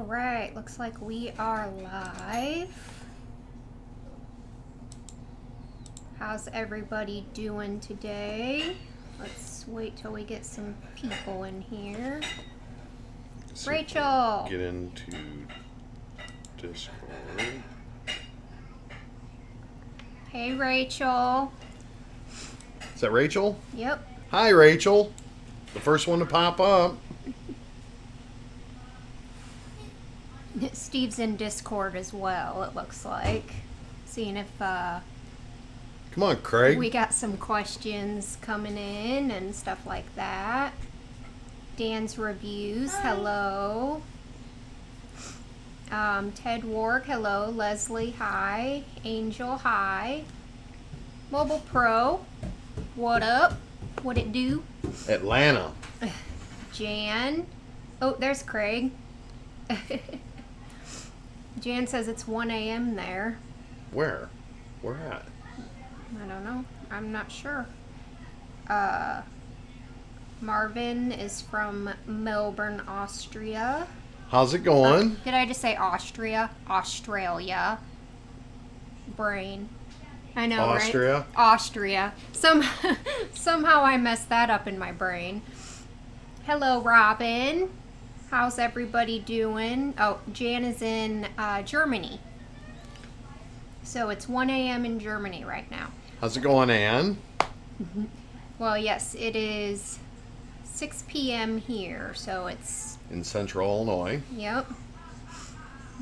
Alright, looks like we are live. How's everybody doing today? Let's wait till we get some people in here. So Rachel! Get into Discord. Hey, Rachel. Is that Rachel? Yep. Hi, Rachel. The first one to pop up. Steve's in Discord as well, it looks like. Seeing if Come on, Craig. we got some questions coming in and stuff like that. Dan's reviews, hello. Ted Warg, hello. Leslie, hi. Angel, hi. Mobile Pro, what up? What it do? Atlanta. Jan. Oh, there's Craig. Jan says it's 1 a.m. there. Where? Where at? I don't know. I'm not sure. Marvin is from Melbourne, Austria. How's it going? Did I just say Austria? Australia. Brain. I know, Austria? right? Austria. Somehow I messed that up in my brain. Hello, Robin. How's everybody doing? Oh, Jan is in Germany. So it's 1 a.m. in Germany right now. How's it going, Ann? Well, yes, it is 6 p.m. here, so it's... In Central Illinois. Yep.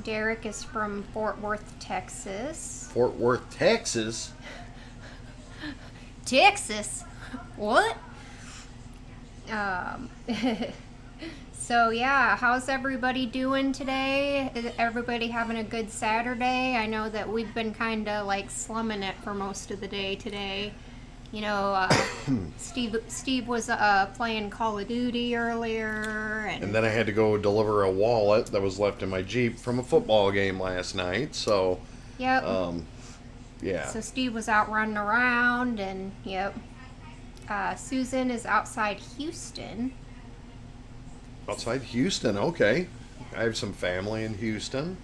Derek is from Fort Worth, Texas. Fort Worth, Texas? Texas? What? So, yeah, how's everybody doing today? Is everybody having a good Saturday? I know that we've been kind of, like, slumming it for most of the day today. You know, Steve was playing Call of Duty earlier. And then I had to go deliver a wallet that was left in my Jeep from a football game last night, so... Yep. Yeah. So Steve was out running around, and, yep. Susan is outside Houston. Outside Houston, okay. I have some family in Houston.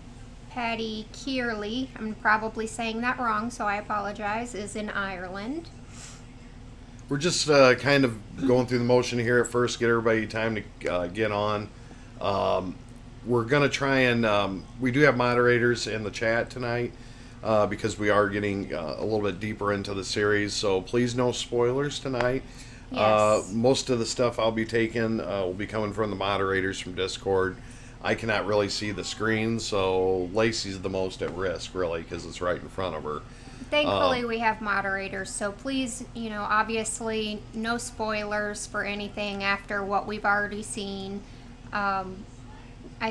Patty Kearley, I'm probably saying that wrong, so I apologize, is in Ireland. We're just kind of going through the motion here at first, get everybody time to get on. We're going to try and... we do have moderators in the chat tonight because we are getting a little bit deeper into the series, so please no spoilers tonight. Yes. Most of the stuff I'll be taking will be coming from the moderators from Discord. I cannot really see the screen, so Lacey's the most at risk, really, because it's right in front of her. Thankfully, we have moderators, so please, you know, obviously, no spoilers for anything after what we've already seen. I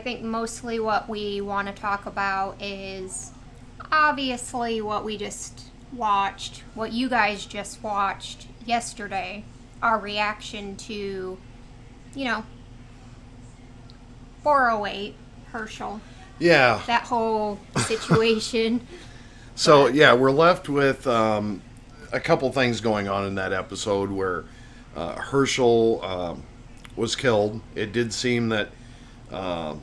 think mostly what we want to talk about is obviously what we just watched, what you guys just watched yesterday, our reaction to, you know, 408, Herschel. Yeah. That whole situation. So, yeah, we're left with a couple things going on in that episode where Herschel was killed. It did seem that the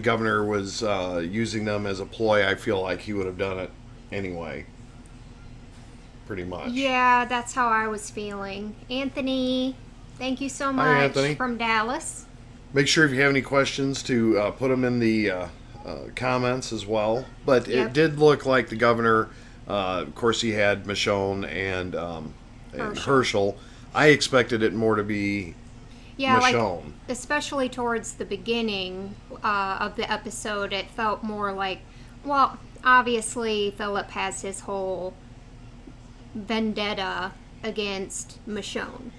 governor was using them as a ploy. I feel like he would have done it anyway. Pretty much. Yeah, that's how I was feeling. Anthony, thank you so much. Hi, Anthony. From Dallas. Make sure if you have any questions to put them in the comments as well. But Yep. it did look like the governor, of course he had Michonne and Herschel. I expected it more to be Michonne. Like, especially towards the beginning of the episode, it felt more like, well, obviously Philip has his whole vendetta against Michonne.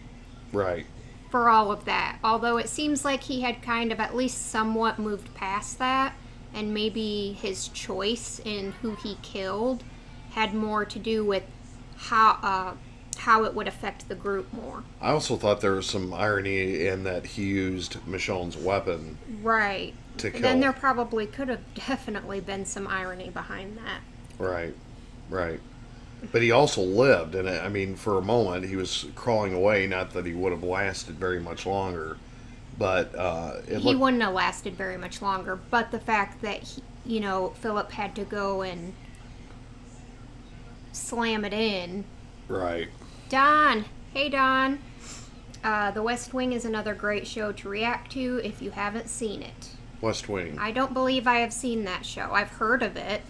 Right. For all of that. Although it seems like he had kind of at least somewhat moved past that, and maybe his choice in who he killed had more to do with how it would affect the group more. I also thought there was some irony in that he used Michonne's weapon. Right. To kill. Then there probably could have definitely been some irony behind that. Right. Right. But he also lived, and I mean, for a moment, he was crawling away. Not that he would have lasted very much longer, but He looked wouldn't have lasted very much longer. But the fact that Philip had to go and slam it in. right. Don, hey Don. The West Wing is another great show to react to if you haven't seen it. West Wing. I don't believe I have seen that show. I've heard of it.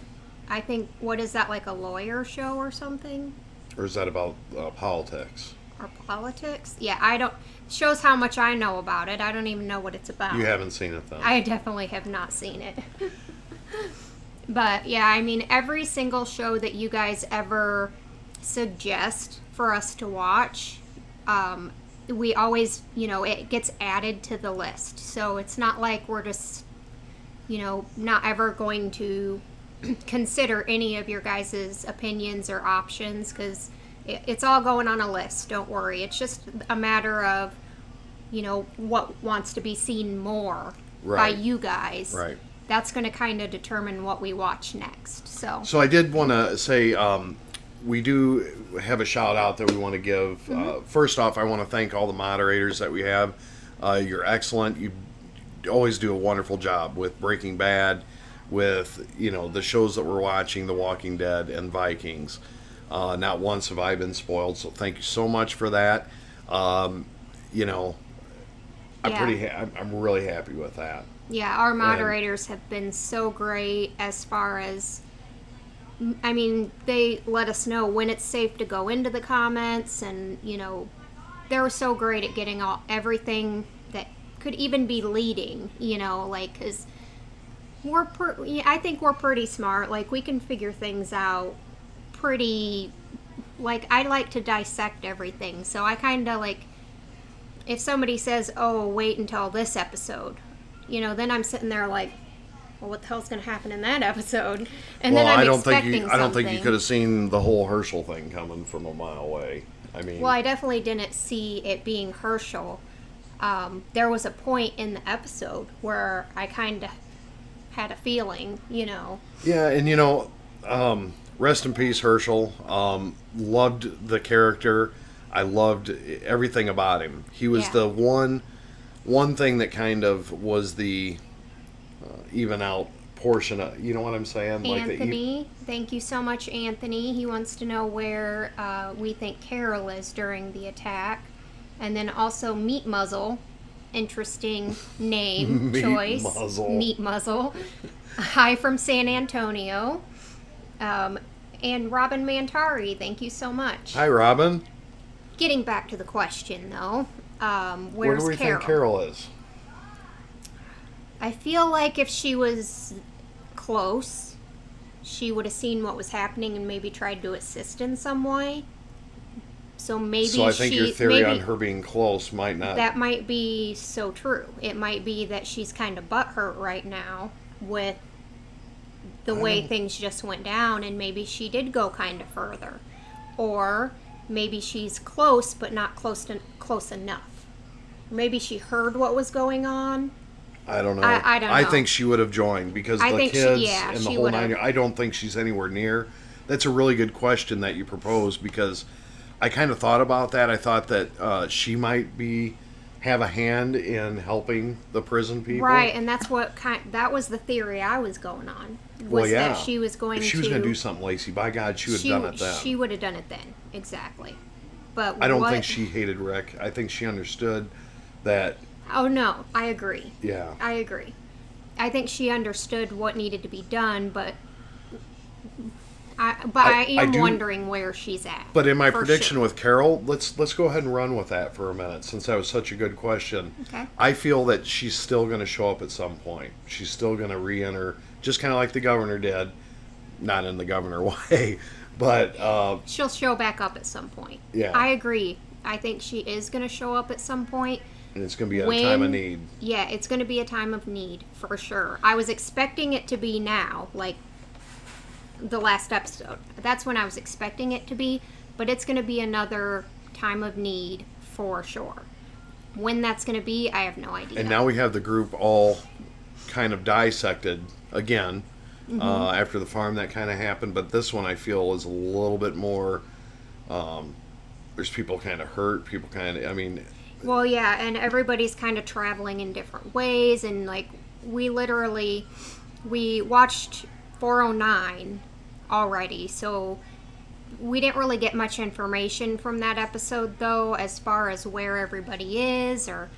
I think, what is that, like a lawyer show or something? Or is that about politics? Or politics? Yeah, I don't. Shows how much I know about it. I don't even know what it's about. You haven't seen it, then? I definitely have not seen it. But yeah, I mean, every single show that you guys ever suggest for us to watch, we always, it gets added to the list. So it's not like we're just, not ever going to consider any of your guys' opinions or options, because it's all going on a list. Don't worry. It's just a matter of, what wants to be seen more by you guys. Right. That's going to kind of determine what we watch next. So I did want to say we do have a shout out that we want to give. First off, I want to thank all the moderators that we have. You're excellent. You always do a wonderful job with Breaking Bad, with the shows that we're watching, The Walking Dead and Vikings. Not once have I been spoiled, so thank you so much for that. I'm really happy with that. Yeah, our moderators have been so great as far as, I mean, they let us know when it's safe to go into the comments, and, they're so great at getting everything that could even be leading, because I think we're pretty smart. Like, we can figure things out pretty, like, I like to dissect everything, so I kind of like, if somebody says, oh, wait until this episode, then I'm sitting there like, well, what the hell's going to happen in that episode? And then I'm expecting something. I don't think you could have seen the whole Herschel thing coming from a mile away. I mean, well, I definitely didn't see it being Herschel. There was a point in the episode where I kind of had a feeling, Yeah, and rest in peace, Herschel. Loved the character. I loved everything about him. He was the one thing that kind of was the even out portion of, you know what I'm saying? Anthony, thank you so much, Anthony. He wants to know where we think Carol is during the attack. And then also Meat Muzzle, interesting name choice. Meat Muzzle. Hi from San Antonio. And Robin Mantari, thank you so much. Hi, Robin. Getting back to the question, though, where's Where do we Carol? think Carol is? I feel like if she was close, she would have seen what was happening and maybe tried to assist in some way. So maybe So I think your theory on her being close might not... That might be so true. It might be that she's kind of butthurt right now with the way things just went down, and maybe she did go kind of further. Or maybe she's close, but not close enough. Maybe she heard what was going on. I don't know. I don't know. I think she would have joined because the kids and the whole nine. I don't think she's anywhere near. That's a really good question that you proposed, because I kind of thought about that. I thought that she might have a hand in helping the prison people. Right, and that's that was the theory I was going on. That she was going to... If she was going to do something, Lacey, by God, she would have done it then. She would have done it then, exactly. But I don't think she hated Rick. I think she understood that... Oh, no, I agree. Yeah. I agree. I think she understood what needed to be done, but I am wondering where she's at. But in my prediction with Carol, let's go ahead and run with that for a minute, since that was such a good question. Okay. I feel that she's still going to show up at some point. She's still going to re-enter, just kind of like the governor did. Not in the governor way, but... she'll show back up at some point. Yeah. I agree. I think she is going to show up at some point. And it's going to be at a time of need. Yeah, it's going to be a time of need, for sure. I was expecting it to be now, like the last episode. That's when I was expecting it to be, but it's going to be another time of need, for sure. When that's going to be, I have no idea. And now we have the group all kind of dissected again. After the farm, that kind of happened. But this one, I feel, is a little bit more... there's people kind of hurt. People kind of... I mean... Well, yeah, and everybody's kind of traveling in different ways, and like we literally we watched 409 already, so we didn't really get much information from that episode though, as far as where everybody is, or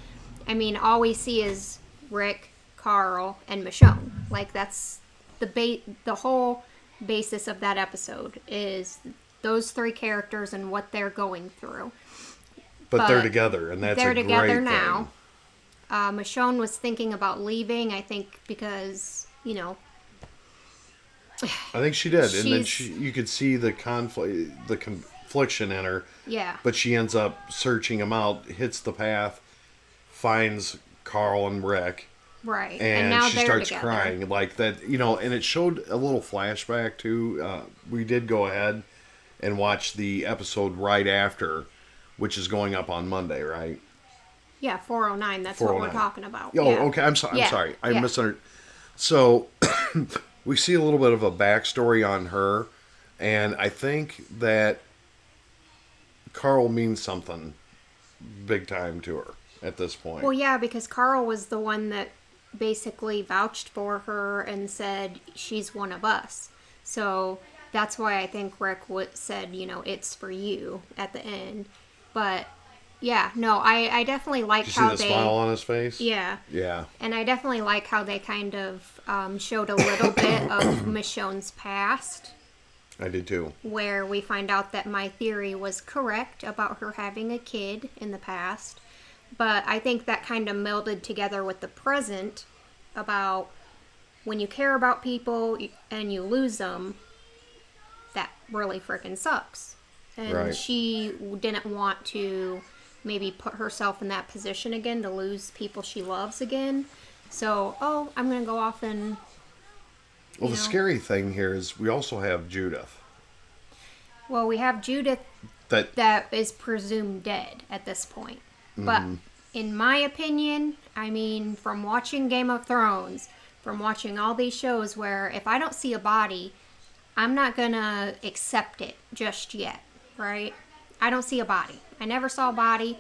I mean, all we see is Rick, Carl, and Michonne. Like that's the whole basis of that episode is those three characters and what they're going through. But they're together, and that's they're a together great now. thing. Michonne was thinking about leaving, I think, because I think she did, and then she's you could see the confliction in her. yeah, But she ends up searching him out, hits the path, finds Carl and Rick, right, and now she they're starts together. crying like that. And it showed a little flashback too. We did go ahead and watch the episode right after, which is going up on Monday, right? Yeah, 409. That's what we're 409. talking about. Oh, yeah. okay. I'm sorry. Yeah, I'm sorry. I yeah. misunderstood. So we see a little bit of a backstory on her, and I think that Carl means something big time to her at this point. Well, yeah, because Carl was the one that basically vouched for her and said she's one of us. So that's why I think Rick said, it's for you at the end. But yeah, no, I definitely like Did you how see the they smile on his face? Yeah. Yeah. And I definitely like how they kind of showed a little bit of Michonne's past, I did too. where we find out that my theory was correct about her having a kid in the past. But I think that kind of melded together with the present about when you care about people and you lose them, that really freaking sucks. And Right. she didn't want to maybe put herself in that position again to lose people she loves again. So, I'm going to go off and... Well, the know. scary thing here is we also have Judith. Well, we have Judith That is presumed dead at this point. But in my opinion, I mean, from watching Game of Thrones, from watching all these shows where if I don't see a body, I'm not going to accept it just yet, right? I don't see a body. I never saw a body.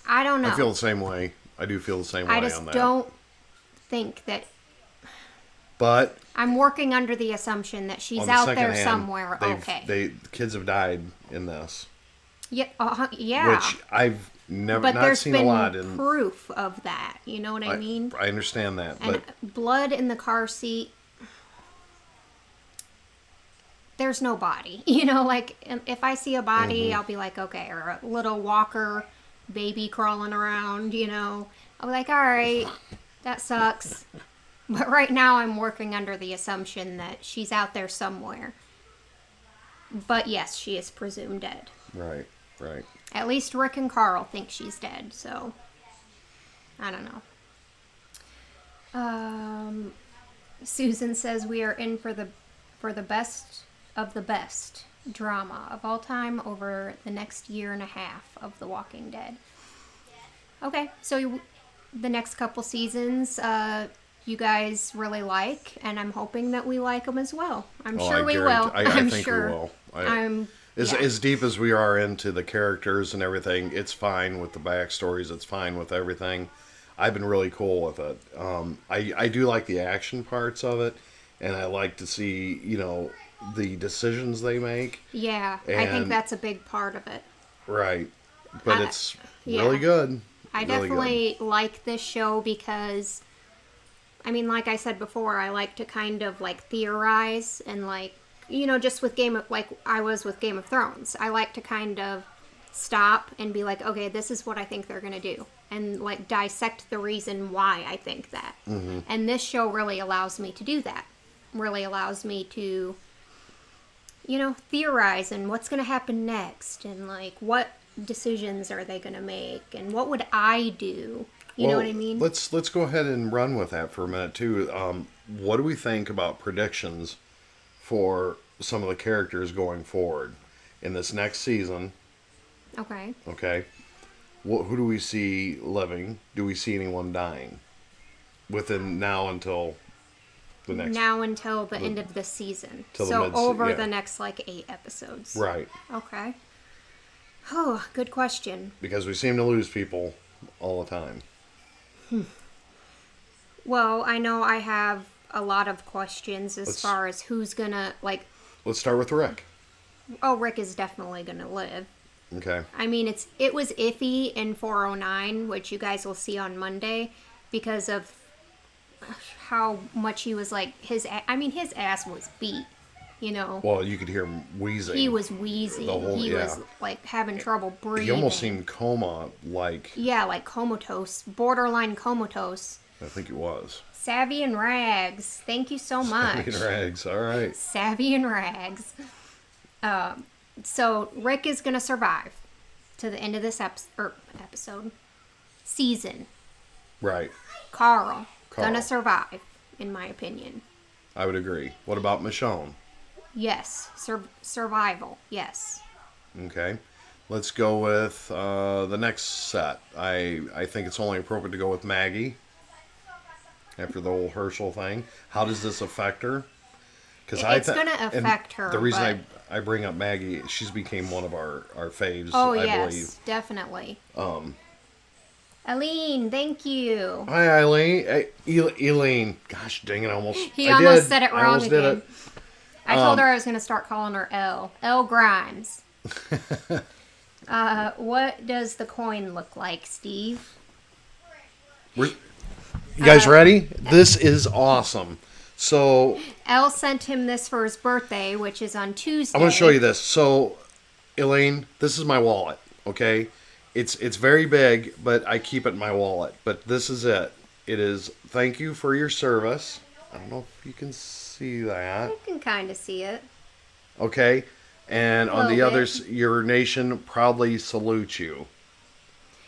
I don't know. I feel the same way. I do feel the same way I on just that. don't think that... But I'm working under the assumption that she's on the out second there hand, somewhere. Okay. the kids have died in this, Yeah, yeah. which I've never But not there's seen been a lot. And proof of that. You know what I mean? I understand that, And but blood in the car seat. There's no body. Like if I see a body, I'll be like, okay, or a little walker baby crawling around. I'll be like, all right, that sucks. But right now, I'm working under the assumption that she's out there somewhere. But yes, she is presumed dead. right. At least Rick and Carl think she's dead, so I don't know. Susan says we are in for the best of the best drama of all time over the next year and a half of The Walking Dead. Okay, so the next couple seasons, you guys really like, and I'm hoping that we like them as well. I'm sure we will. I think sure. we will. Yeah. As deep as we are into the characters and everything, it's fine with the backstories. It's fine with everything. I've been really cool with it. I do like the action parts of it, and I like to see the decisions they make. Yeah, I think that's a big part of it. Right, but it's yeah. really good. I Really definitely like this show because, I mean, like I said before, I like to kind of like theorize and just with I was with Game of Thrones. I like to kind of stop and be like, okay, this is what I think they're going to do. And like dissect the reason why I think that. Mm-hmm. And this show really allows me to do that. Really allows me to, theorize and what's going to happen next and like what decisions are they going to make and what would I do? You know what I mean? Let's go ahead and run with that for a minute too. What do we think about predictions for some of the characters going forward in this next season? Okay. Okay. Who do we see living? Do we see anyone dying within now until the next? Now until the end of the season. Till the So over yeah. the next 8 episodes. Right. Okay. Oh, good question. Because we seem to lose people all the time. Well, I know I have a lot of questions as Let's far as who's gonna, like, let's start with Rick. oh, Rick is definitely gonna live. Okay. I mean, it was iffy in 409, which you guys will see on Monday, because of how much he was like his ass was beat. You know, Well, you could hear him wheezing. he was wheezing. The whole- He yeah. was like having trouble breathing. He almost seemed coma like. Yeah, like comatose, borderline comatose. I think he was. Savvy and Rags, thank you so much. Savvy and Rags, all right. Savvy and Rags. So Rick is gonna survive to the end of this episode season. Right. Carl Carl. gonna survive, in my opinion. I would agree. What about Michonne? Yes, survival. Yes. Okay. Let's go with the next set. I think it's only appropriate to go with Maggie. After the whole Herschel thing. How does this affect her? Because It's gonna affect her, The reason but- I bring up Maggie, she's became one of our faves, Oh I yes, believe. definitely. Aline, thank you. Hi, Eileen. Hey, Elaine. Gosh dang it, He I almost did. said it I wrong almost did again. it. I told her I was gonna start calling her L Grimes. What does the coin look like, Steve? You guys ready? This is awesome. So L sent him this for his birthday, which is on Tuesday. I'm going to show you this. So, Elaine, this is my wallet. Okay, it's very big, but I keep it in my wallet. But this is it. It is thank you for your service. I don't know if you can see that. I can kind of see it. Okay, and on the Little bit. others, your nation proudly salutes you.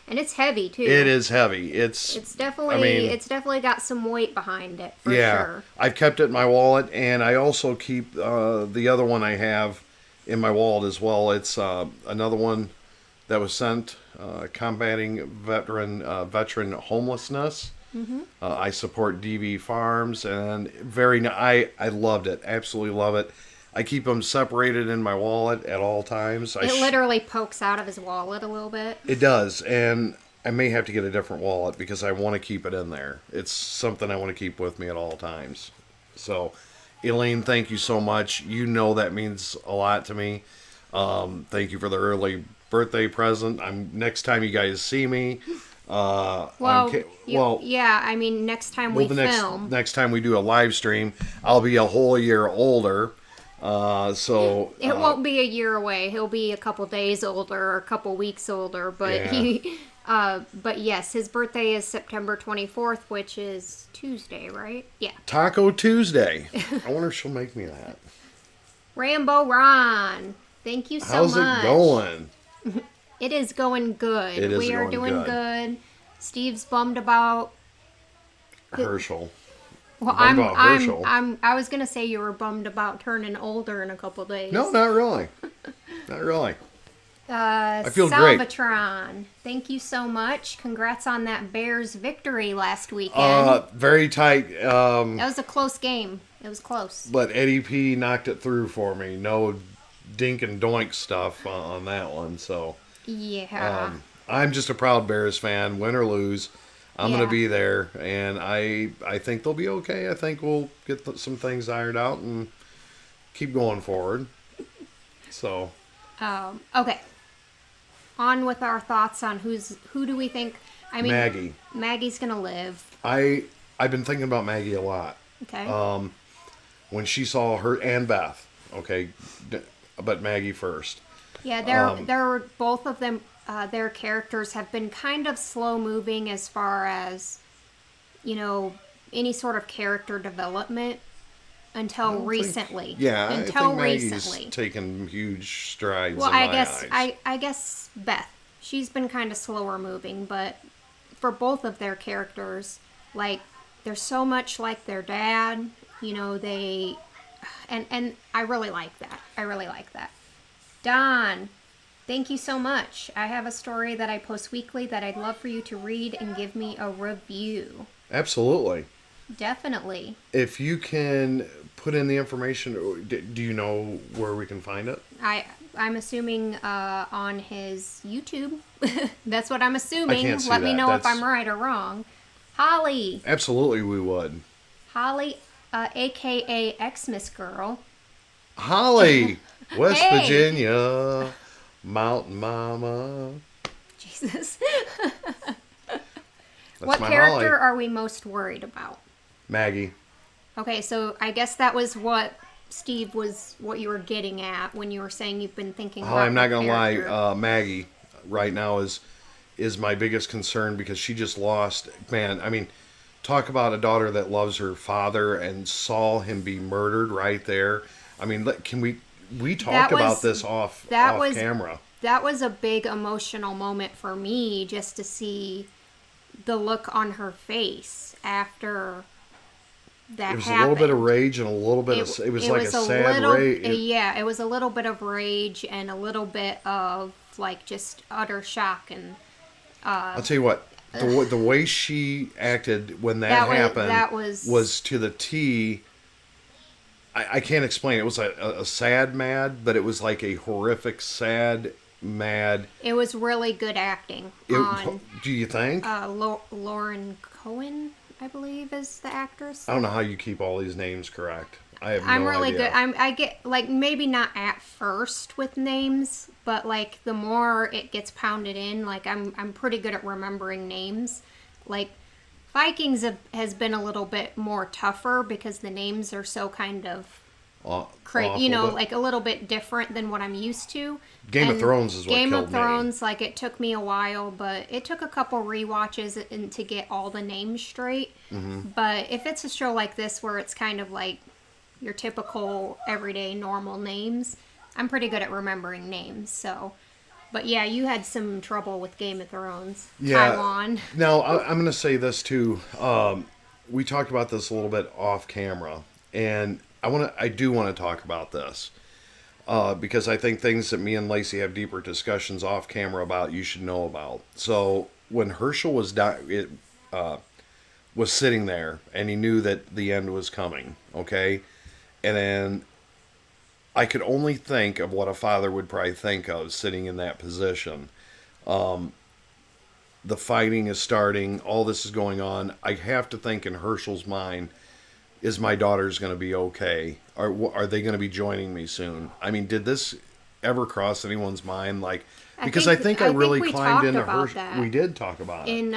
And it's heavy too. It is heavy. It's definitely I mean, it's definitely got some weight behind it for yeah, sure. I've kept it in my wallet, and I also keep the other one I have in my wallet as well. It's another one that was sent combating veteran homelessness. Mm-hmm. I support DV Farms, and I loved it. Absolutely love it. I keep them separated in my wallet at all times. It literally pokes out of his wallet a little bit. It does, and I may have to get a different wallet because I want to keep it in there. It's something I want to keep with me at all times. So, Elaine, thank you so much. You know that means a lot to me. Thank you for the early birthday present. Next time you guys see me. Yeah. I mean, next time we film, next time we do a live stream, I'll be a whole year older. So it won't be a year away. He'll be a couple days older or a couple weeks older. But Yeah. but yes, his birthday is September 24th, which is Tuesday, right? Yeah. Taco Tuesday. I wonder if she'll make me that. Rambo Ron, thank you so much. How's it going? It is going good. It is We are going doing good. good. Steve's bummed about. Herschel. Well, Bummed about Herschel. I was gonna say you were bummed about turning older in a couple days. No, not really. Not really. I feel great. Salvatron, thank you so much. Congrats on that Bears victory last weekend. Very tight. That was a close game. It was close. But Eddie P knocked it through for me. No dink and doink stuff on that one. So Yeah. I'm just a proud Bears fan, win or lose. I'm Yeah. going to be there, and I think they'll be okay. I think we'll get some things ironed out and keep going forward. So, Okay. On with our thoughts on who do we think? I mean, Maggie. Maggie's gonna live. I've been thinking about Maggie a lot. Okay. When she saw her and Beth, okay, but Maggie first. Yeah, they're both of them. Their characters have been kind of slow moving as far as, any sort of character development until recently. I until think Maggie's recently. taken huge strides. Well, in my eyes. I guess Beth. She's been kind of slower moving, but for both of their characters, like they're so much like their dad. They, and I really like that. I really like that. Don, thank you so much. I have a story that I post weekly that I'd love for you to read and give me a review. Absolutely. Definitely. If you can put in the information, do you know where we can find it? I'm assuming on his YouTube. That's what I'm assuming. I can't see Let me that. know if That's- I'm right or wrong. Holly. Absolutely, we would. Holly, aka Xmas Girl. Holly, West Hey. Virginia, Mountain Mama. Jesus. That's What my character Holly. are we most worried about? Maggie. Okay, so I guess that was what Steve was what you were getting at when you were saying you've been thinking about I'm not the gonna lie. character. Maggie, right now is my biggest concern because she just lost. Man, I mean, talk about a daughter that loves her father and saw him be murdered right there. I mean, can we talked about this off camera. That was a big emotional moment for me just to see the look on her face after that It was happened. a little bit of rage and a little bit of it was like a sad rage. Yeah, it was a little bit of rage and a little bit of like just utter shock and I'll tell you what, the way she acted when that happened was to the T. I can't explain. It was a sad mad, but it was like a horrific sad mad. it was really good acting Do you think? Lauren Cohen, I believe, is the actress. I don't know how you keep all these names correct. I have no I'm really idea. good. I get like maybe not at first with names, but like the more it gets pounded in, like I'm pretty good at remembering names. Like Vikings has been a little bit more tougher because the names are so kind of Awful, like a little bit different than what I'm used to. Game of Thrones is what Game killed of me. Thrones, like it took me a while, but it took a couple rewatches and to get all the names straight. Mm-hmm. But if it's a show like this where it's kind of like your typical everyday normal names, I'm pretty good at remembering names. So, but yeah, you had some trouble with Game of Thrones. Yeah. Taiwan. Now I'm going to say this too. We talked about this a little bit off camera, and I do want to talk about this because I think things that me and Lacey have deeper discussions off camera about you should know about. So when Herschel was was sitting there and he knew that the end was coming, okay, and then I could only think of what a father would probably think of sitting in that position. The fighting is starting. All this is going on. I have to think in Herschel's mind, is my daughter's going to be okay? Are they going to be joining me soon? I mean, did this ever cross anyone's mind? Like, because I think I really we climbed talked into about Herschel. that We did talk about it. in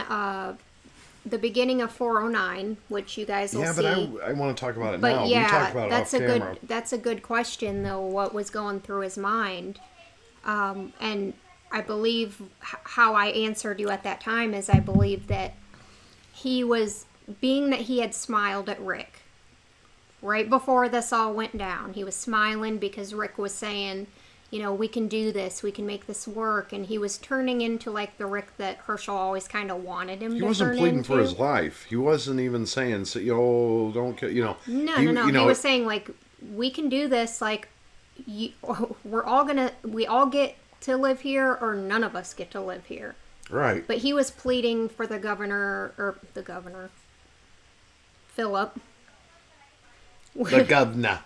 the beginning of 409, which you guys will Yeah, see. but I want to talk about it But now. yeah, we talked about it that's off a camera. that's a good question though. What was going through his mind? And I believe how I answered you at that time is I believe that he was being that he had smiled at Rick right before this all went down. He was smiling because Rick was saying, you know, we can do this, we can make this work, and he was turning into like the Rick that Herschel always kind of wanted him to turn into. He wasn't pleading for his life. He wasn't even saying, don't kill, you know. No. You know, He was saying like, we can do this. Like, we all get to live here, or none of us get to live here. right. But he was pleading for the governor, Philip. The governor.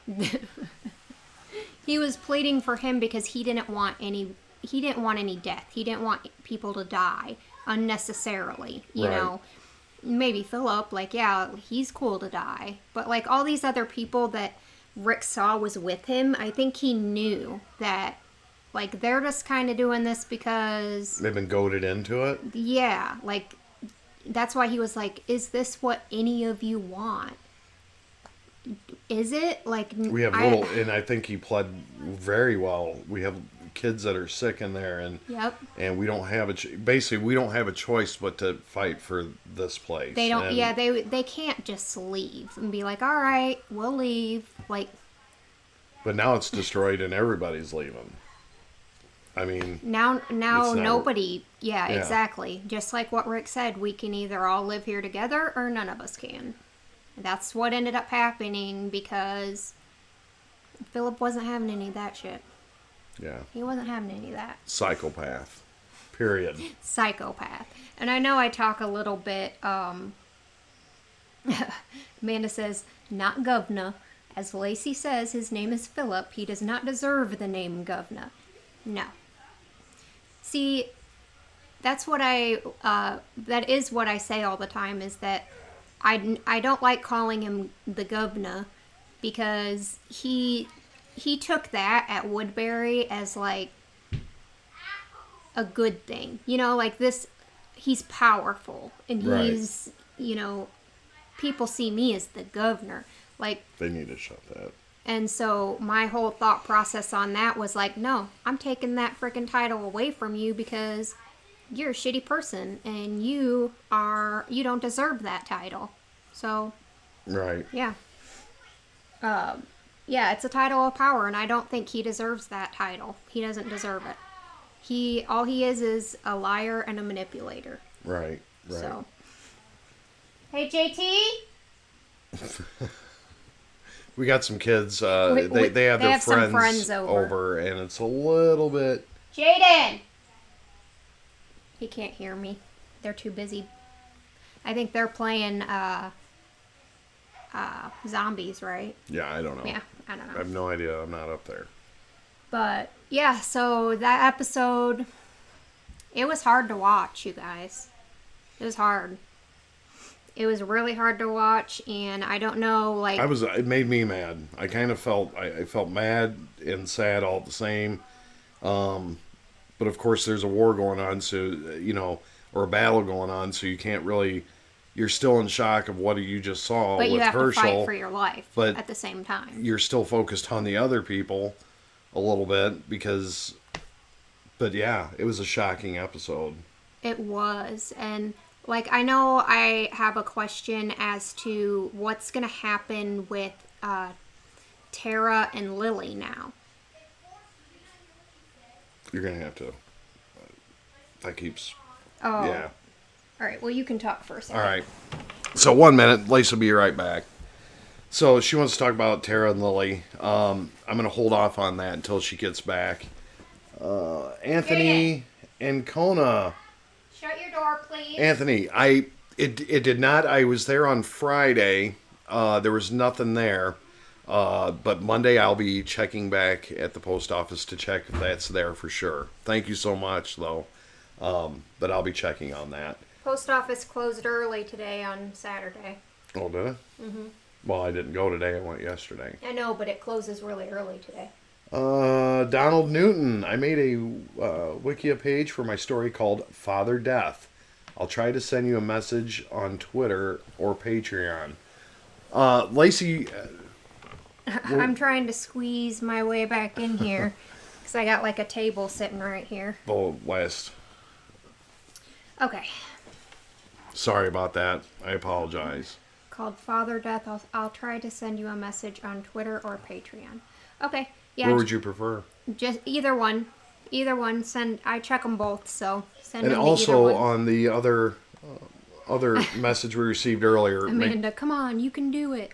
He was pleading for him because he didn't want any death. He didn't want people to die unnecessarily, you Right. know. Maybe Philip, like, yeah, he's cool to die. But like all these other people that Rick saw was with him, I think he knew that like they're just kind of doing this because They've been goaded into it. yeah, like that's why he was like, is this what any of you want? Is it like We have little, and I think he pled very well. We have kids that are sick in there, and Yep. and we don't have basically we don't have a choice but to fight for this place. They don't. And, Yeah, they can't just leave and be like, all right, we'll leave. Like But now it's destroyed, and everybody's leaving. I mean, now It's not- nobody. Yeah, Yeah. exactly. Just like what Rick said, we can either all live here together or none of us can. That's what ended up happening because Philip wasn't having any of that shit. yeah, He wasn't having any of that. psychopath. Period. Psychopath. And I know I talk a little bit, Amanda says, not governor. As Lacey says, his name is Philip. He does not deserve the name governor. No. See, that's what that is what I say all the time, is that I don't like calling him the governor, because he took that at Woodbury as like a good thing. You know, like this, he's powerful and Right. he's, people see me as the governor. Like, They need to shut that. and so my whole thought process on that was like, no, I'm taking that freaking title away from you because you're a shitty person and you don't deserve that title. So, Right. yeah. Yeah, it's a title of power, and I don't think he deserves that title. He doesn't deserve it. All he is a liar and a manipulator. Right. Right. So, hey JT. We got some kids. We- They have they their have some friends over. over, and it's a little bit. Jaden! He can't hear me. They're too busy. I think they're playing zombies, right? Yeah, I don't know. Yeah, I don't I know. have no idea. I'm not up there. But yeah, so that episode, it was hard to watch, you guys. It was hard. It was really hard to watch, and I don't know, like, It made me mad. I kind of felt. I felt mad and sad all the same. But of course, there's a war going on, so or a battle going on, so you can't really. You're still in shock of what you just saw but with you have Herschel. to fight for your life but at the same time. You're still focused on the other people a little bit because. But yeah, it was a shocking episode. It was, and like, I know I have a question as to what's gonna happen with Tara and Lily now. You're gonna have to. That keeps. Oh, Yeah. All right. Well, you can talk for a second. All right. So 1 minute. Lisa will be right back. So she wants to talk about Tara and Lily. I'm gonna hold off on that until she gets back. Anthony and Kona. Shut your door, please. Anthony, it did not. I was there on Friday. There was nothing there. But Monday I'll be checking back at the post office to check if that's there for sure. Thank you so much, though. But I'll be checking on that. Post office closed early today on Saturday. Oh, did it? Mm-hmm. Well, I didn't go today. I went yesterday. I know, but it closes really early today. Donald Newton. I made a Wikia page for my story called Father Death. I'll try to send you a message on Twitter or Patreon. Lacey... I'm trying to squeeze my way back in here because I got like a table sitting right here. Oh, West. Okay. Sorry about that. I apologize. Called Father Death. I'll try to send you a message on Twitter or Patreon. Okay. Yeah. Where would you prefer? Just either one. Either one. I check them both, so send And them to either also one. on the other message we received earlier. Amanda, come on, you can do it.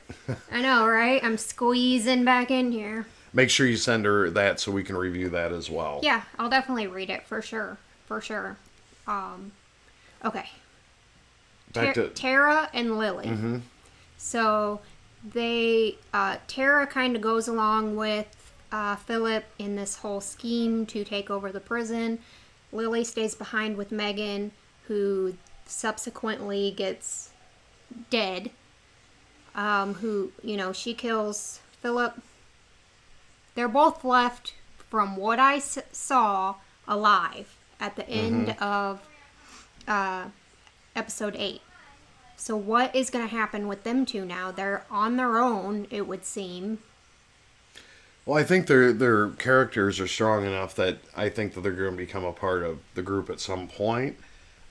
I know, right? I'm squeezing back in here. Make sure you send her that so we can review that as well. Yeah, I'll definitely read it for sure. For sure. Okay. Back to Tara and Lily. Mm-hmm. So Tara kind of goes along with Philip in this whole scheme to take over the prison. Lily stays behind with Megan, who subsequently gets dead. She kills Philip. They're both left, from what I saw, alive at the end of episode 8. So what is going to happen with them two now? They're on their own, it would seem. Well, I think their characters are strong enough that I think that they're going to become a part of the group at some point.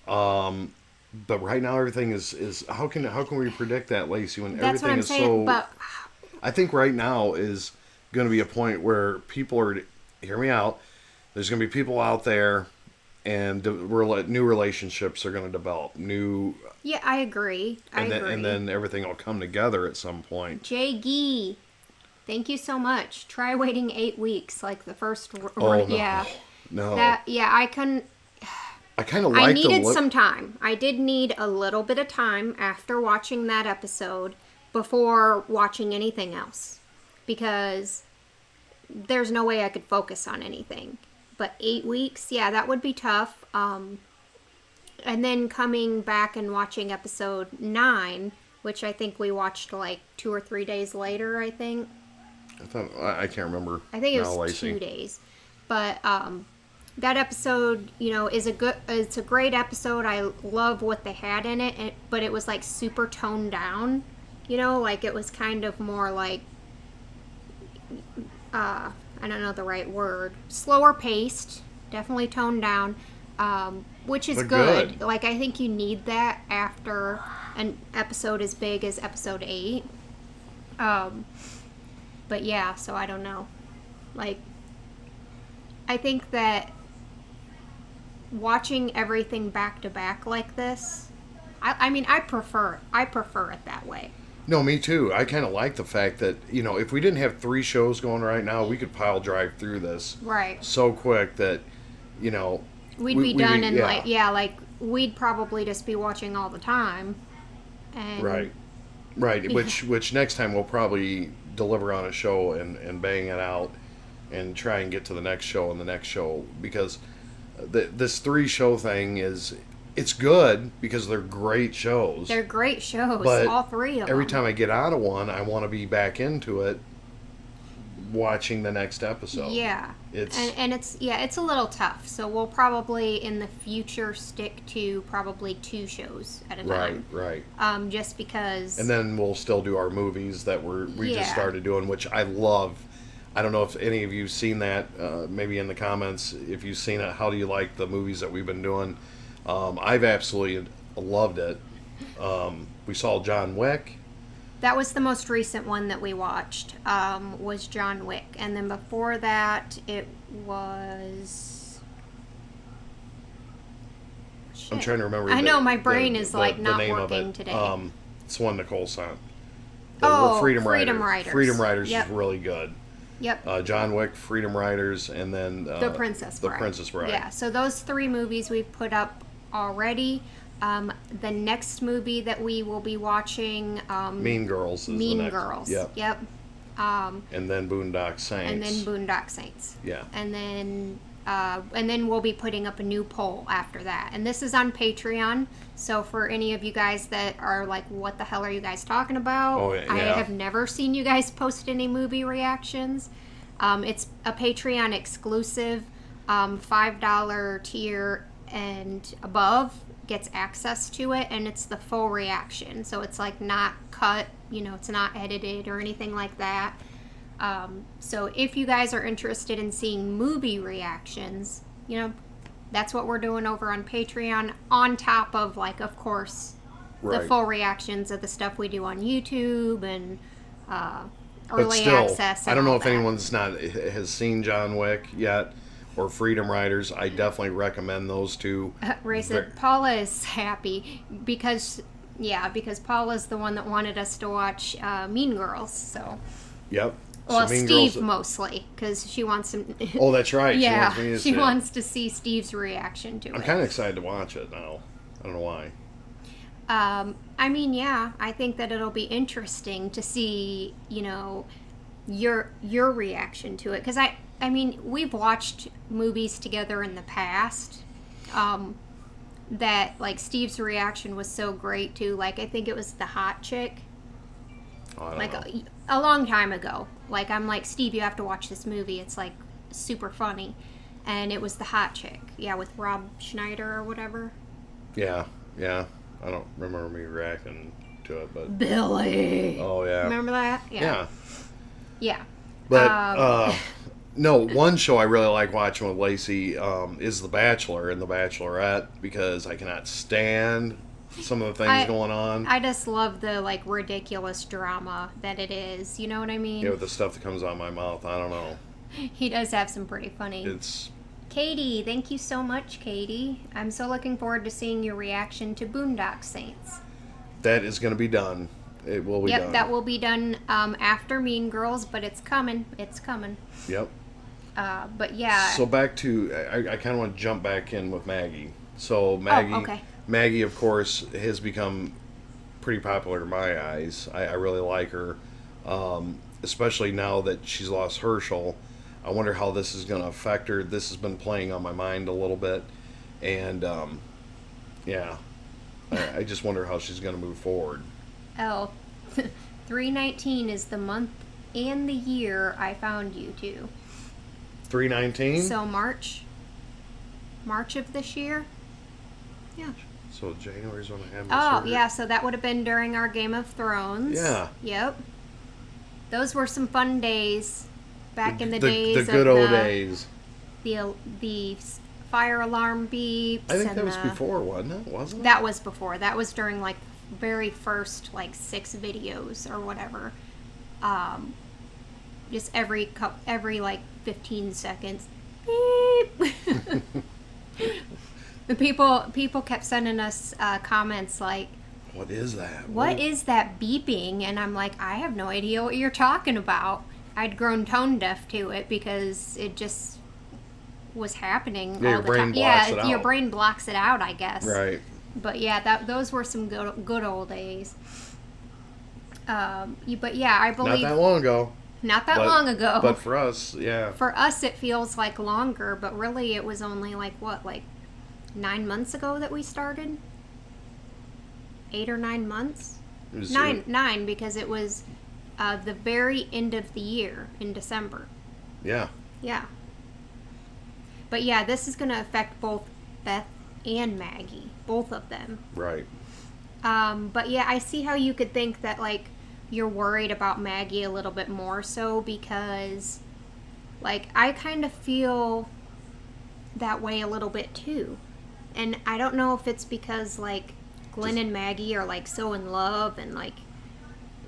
But right now everything is how can we predict that, Lacey, when That's what everything I'm is saying, so but I think right now is going to be a point where people are, hear me out, there's going to be people out there and new relationships are going to develop. yeah, I agree. And then everything will come together at some point. Jay Gee, thank you so much. Try waiting 8 weeks, like the first. Oh, no. Yeah. No. I couldn't. I kind of like I needed some time. I did need a little bit of time after watching that episode before watching anything else, because there's no way I could focus on anything. But 8 weeks, yeah, that would be tough. And then coming back and watching episode 9, which I think we watched like 2 or 3 days later, I think. I can't remember. I think it now, was Lacey. 2 days. But that episode, it's a great episode. I love what they had in it, but it was like super toned down. Like it was kind of more like, I don't know the right word, slower paced, definitely toned down, which is But good. good. Like I think you need that after an episode as big as episode 8. But yeah, so I don't know. Like, I think that watching everything back to back like this, I mean, I prefer it that way. No, me too. I kind of like the fact that, if we didn't have 3 shows going right now, we could pile drive through this Right. so quick that, We'd be done in like we'd probably just be watching all the time. And Right. Which next time we'll probably deliver on a show and bang it out and try and get to the next show and the next show, because this 3 show thing it's good because they're great shows. They're great shows, But all 3 of them. every time I get out of one, I want to be back into it, watching the next episode. Yeah. It's it's a little tough. So we'll probably in the future stick to probably 2 shows at a time. right. Just because. And then we'll still do our movies that we just started doing, which I love. I don't know if any of you've seen that. Maybe in the comments, if you've seen it, how do you like the movies that we've been doing? I've absolutely loved it. We saw John Wick. That was the most recent one that we watched, was John Wick. And then before that, it was... Shit. I'm trying to remember. I know, my brain is not name working of it. today. It's one Nicole sent. Freedom Riders. Riders. Freedom Riders Yep. is really good. Yep. John Wick, Freedom Riders, and then The Princess Bride. The Princess Bride. Yeah, so those 3 movies we've put up already. The next movie that we will be watching... Mean Girls is Mean the next. Girls. Yep. And then Boondock Saints. Boondock Saints. Yeah. And then we'll be putting up a new poll after that. And this is on Patreon. So for any of you guys that are like, what the hell are you guys talking about? Oh, yeah. I have never seen you guys post any movie reactions. It's a Patreon exclusive. $5 tier and above gets access to it, and it's the full reaction. So it's like not cut, it's not edited or anything like that. So if you guys are interested in seeing movie reactions, that's what we're doing over on Patreon, on top of, like, of course, the full reactions of the stuff we do on YouTube and early access. And I don't know all if that. anyone's has seen John Wick yet or Freedom Riders. I definitely recommend those 2. Ray said Paula is happy because Paula's the one that wanted us to watch Mean Girls. So. Yep. Well, so Mean Steve Girls, mostly, because she wants him. Oh, that's right. Yeah, she wants to see Steve's reaction to it. I'm kind of excited to watch it now. I don't know why. I mean, yeah, I think that it'll be interesting to see, your reaction to it, because I mean, we've watched movies together in the past, that like Steve's reaction was so great to. Like, I think it was The Hot Chick. Oh, I don't Like know. a long time ago. Like, I'm like, Steve, you have to watch this movie. It's like super funny. And it was The Hot Chick. Yeah, with Rob Schneider or whatever. Yeah. I don't remember me reacting to it, but Billy. oh yeah. Remember that? Yeah. But no, one show I really like watching with Lacey is The Bachelor and The Bachelorette, because I cannot stand some of the things going on. I just love the like ridiculous drama that it is. You know what I mean? Yeah, with the stuff that comes out of my mouth. I don't know. He does have some pretty funny. It's Katie, thank you so much, Katie. I'm so looking forward to seeing your reaction to Boondock Saints. that is going to be done. It will be done. Yep, that will be done after Mean Girls, but it's coming. It's coming. Yep. But yeah. So back to, I kind of want to jump back in with Maggie. So Maggie, okay. Maggie, of course, has become pretty popular in my eyes. I really like her, especially now that she's lost Herschel. I wonder how this is going to affect her. This has been playing on my mind a little bit, and yeah, I just wonder how she's going to move forward. Oh, 319 is the month and the year I found you to. 319. So March of this year. Yeah. So January's when I had. Oh, yeah. So that would have been during our Game of Thrones. Yeah. Yep. Those were some fun days. Back in the days the good of old days. The fire alarm beeps. I think that was before, wasn't it? That was before. That was during like very first like 6 videos or whatever. Just every like 15 seconds. Beep. The people kept sending us comments like, "What is that? What is that beeping?" And I'm like, I have no idea what you're talking about. I'd grown tone deaf to it because it just was happening all the time. Yeah, your brain blocks it out, I guess. Right. But yeah, those were some good old days. But yeah, I believe not that long ago. Not that long ago. But for us, yeah. For us, it feels like longer, but really, it was only like 9 months ago that we started. 8 or 9 months. Nine, because it was the very end of the year in December. Yeah. Yeah. But yeah, this is going to affect both Beth and Maggie, both of them. Right. But yeah, I see how you could think that like you're worried about Maggie a little bit more so because like I kind of feel that way a little bit too. And I don't know if it's because like Glenn and Maggie are like so in love and like,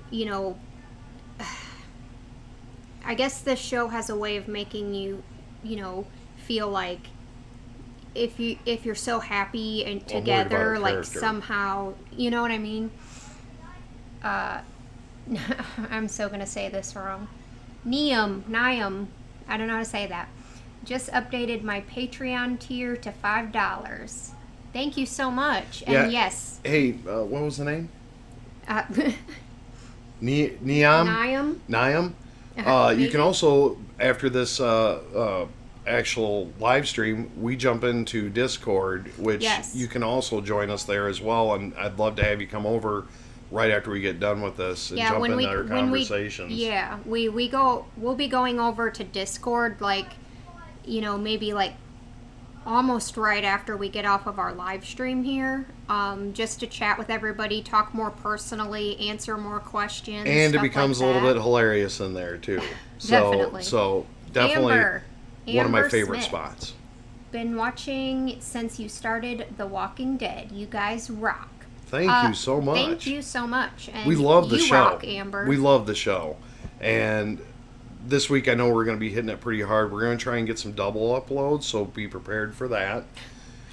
you know, I guess this show has a way of making you, you know, feel like if you're so happy and together, like somehow, you know what I mean? I'm so gonna say this wrong. Niam, I don't know how to say that. Just updated my Patreon tier to $5. Thank you so much. And yes. Hey, what was the name? Niam. You can also, after this actual live stream, we jump into Discord, which you can also join us there as well. And I'd love to have you come over right after we get done with this and jump into our conversations. We'll be going over to Discord, like, you know, maybe like almost right after we get off of our live stream here, just to chat with everybody, talk more personally, answer more questions. And it becomes a little bit hilarious in there too. Definitely. So definitely Amber one of my favorite Smith. spots. Been watching since you started The Walking Dead. You guys rock. Thank you so much. Thank you so much. And we love the show. Rock, Amber. We love the show. And this week I know we're going to be hitting it pretty hard. We're going to try and get some double uploads, so be prepared for that.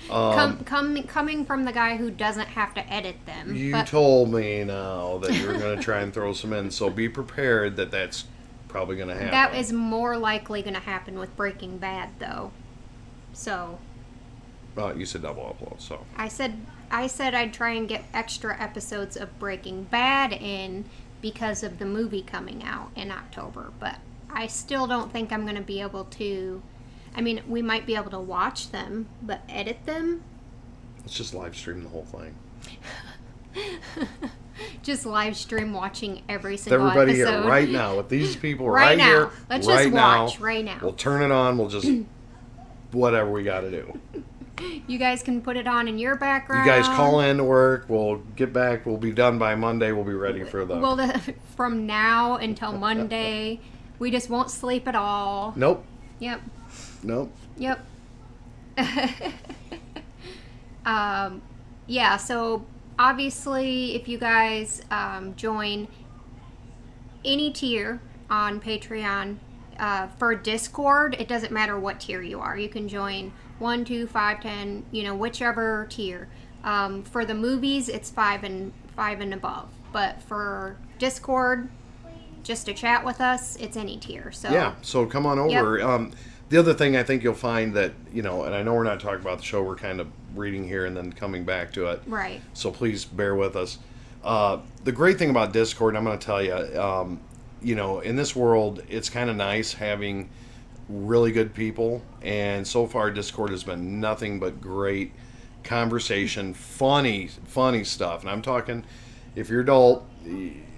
Coming from the guy who doesn't have to edit them. You told me now that you were going to try and throw some in, so be prepared that that's probably going to happen. That is more likely going to happen with Breaking Bad, though. So. You said double upload, so. I said I'd try and get extra episodes of Breaking Bad in because of the movie coming out in October, but I still don't think I'm going to be able to. I mean, we might be able to watch them, but edit them? Let's just live stream the whole thing. Just live stream watching every single everybody episode. Here right now with these people right now. Here. Let's right just watch right now. We'll turn it on. We'll just whatever we got to do. You guys can put it on in your background. You guys call in to work. We'll get back. We'll be done by Monday. We'll be ready for the. Well, from now until Monday, we just won't sleep at all. Nope. Yep. Nope. Yep. Yeah. So obviously, if you guys join any tier on Patreon for Discord, it doesn't matter what tier you are. You can join 1, 2, 5, 10, you know, whichever tier. For the movies, it's 5 and above. But for Discord, just to chat with us, it's any tier. So yeah, so come on over. Yep. The other thing I think you'll find that, you know, and I know we're not talking about the show, we're kind of reading here and then coming back to it. Right. So please bear with us. The great thing about Discord, I'm going to tell you, you know, in this world, it's kind of nice having really good people, and so far Discord has been nothing but great conversation, funny stuff. And I'm talking, if you're adult,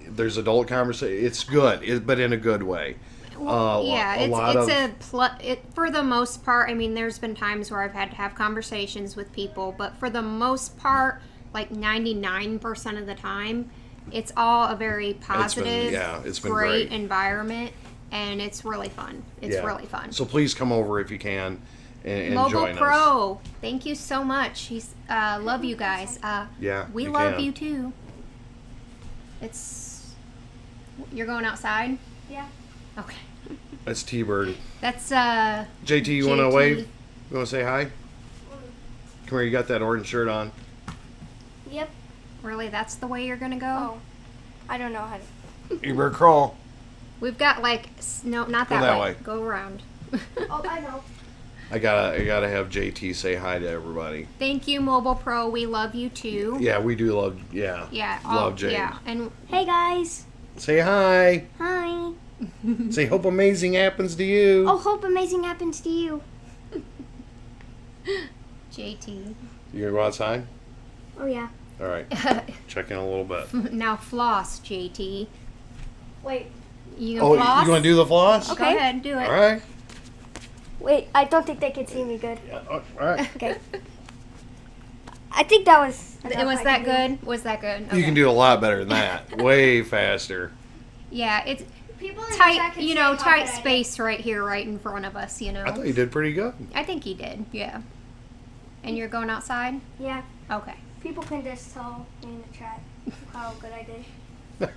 there's adult conversation. It's good, but in a good way. Yeah, a lot it's of for the most part. I mean, there's been times where I've had to have conversations with people, but for the most part, like 99% of the time, it's all a very positive, it's been great environment, and it's really fun. It's Yeah. really fun. So please come over if you can and Mobile join us. Pro, thank you so much. He's love you guys. Yeah, we you love can. you too. You're going outside? Yeah. Okay. That's T-Bird. That's JT, you want to JT. wave? You want to say hi? Come here, you got that orange shirt on. Yep. Really, that's the way you're gonna go? Oh. I don't know how to. You better crawl. We've got like no, not Go that, that way. way. Go around. Oh, I know. I gotta have JT say hi to everybody. Thank you, Mobile Pro. We love you too. Yeah, we do love. Yeah. Love Jade. Yeah, and Hey guys. Say hi. Hi. Say hope amazing happens to you. Oh, hope amazing happens to you. JT. You gonna go outside? Oh yeah. All right. Check in a little bit. Now floss, JT. Wait. You gonna floss? You want to do the floss? Go ahead, do it. All right. Wait. I don't think they can see me good. Yeah, all right. Okay. I think that was. Was that good? Was that good? You can do a lot better than that. Way faster. Yeah, it's People in the tight. chat can You say know, how tight good I did. space right here, right in front of us. You know. I thought you did pretty good. I think he did. Yeah. And you're going outside? Yeah. Okay. People can just tell me in the chat how good I did.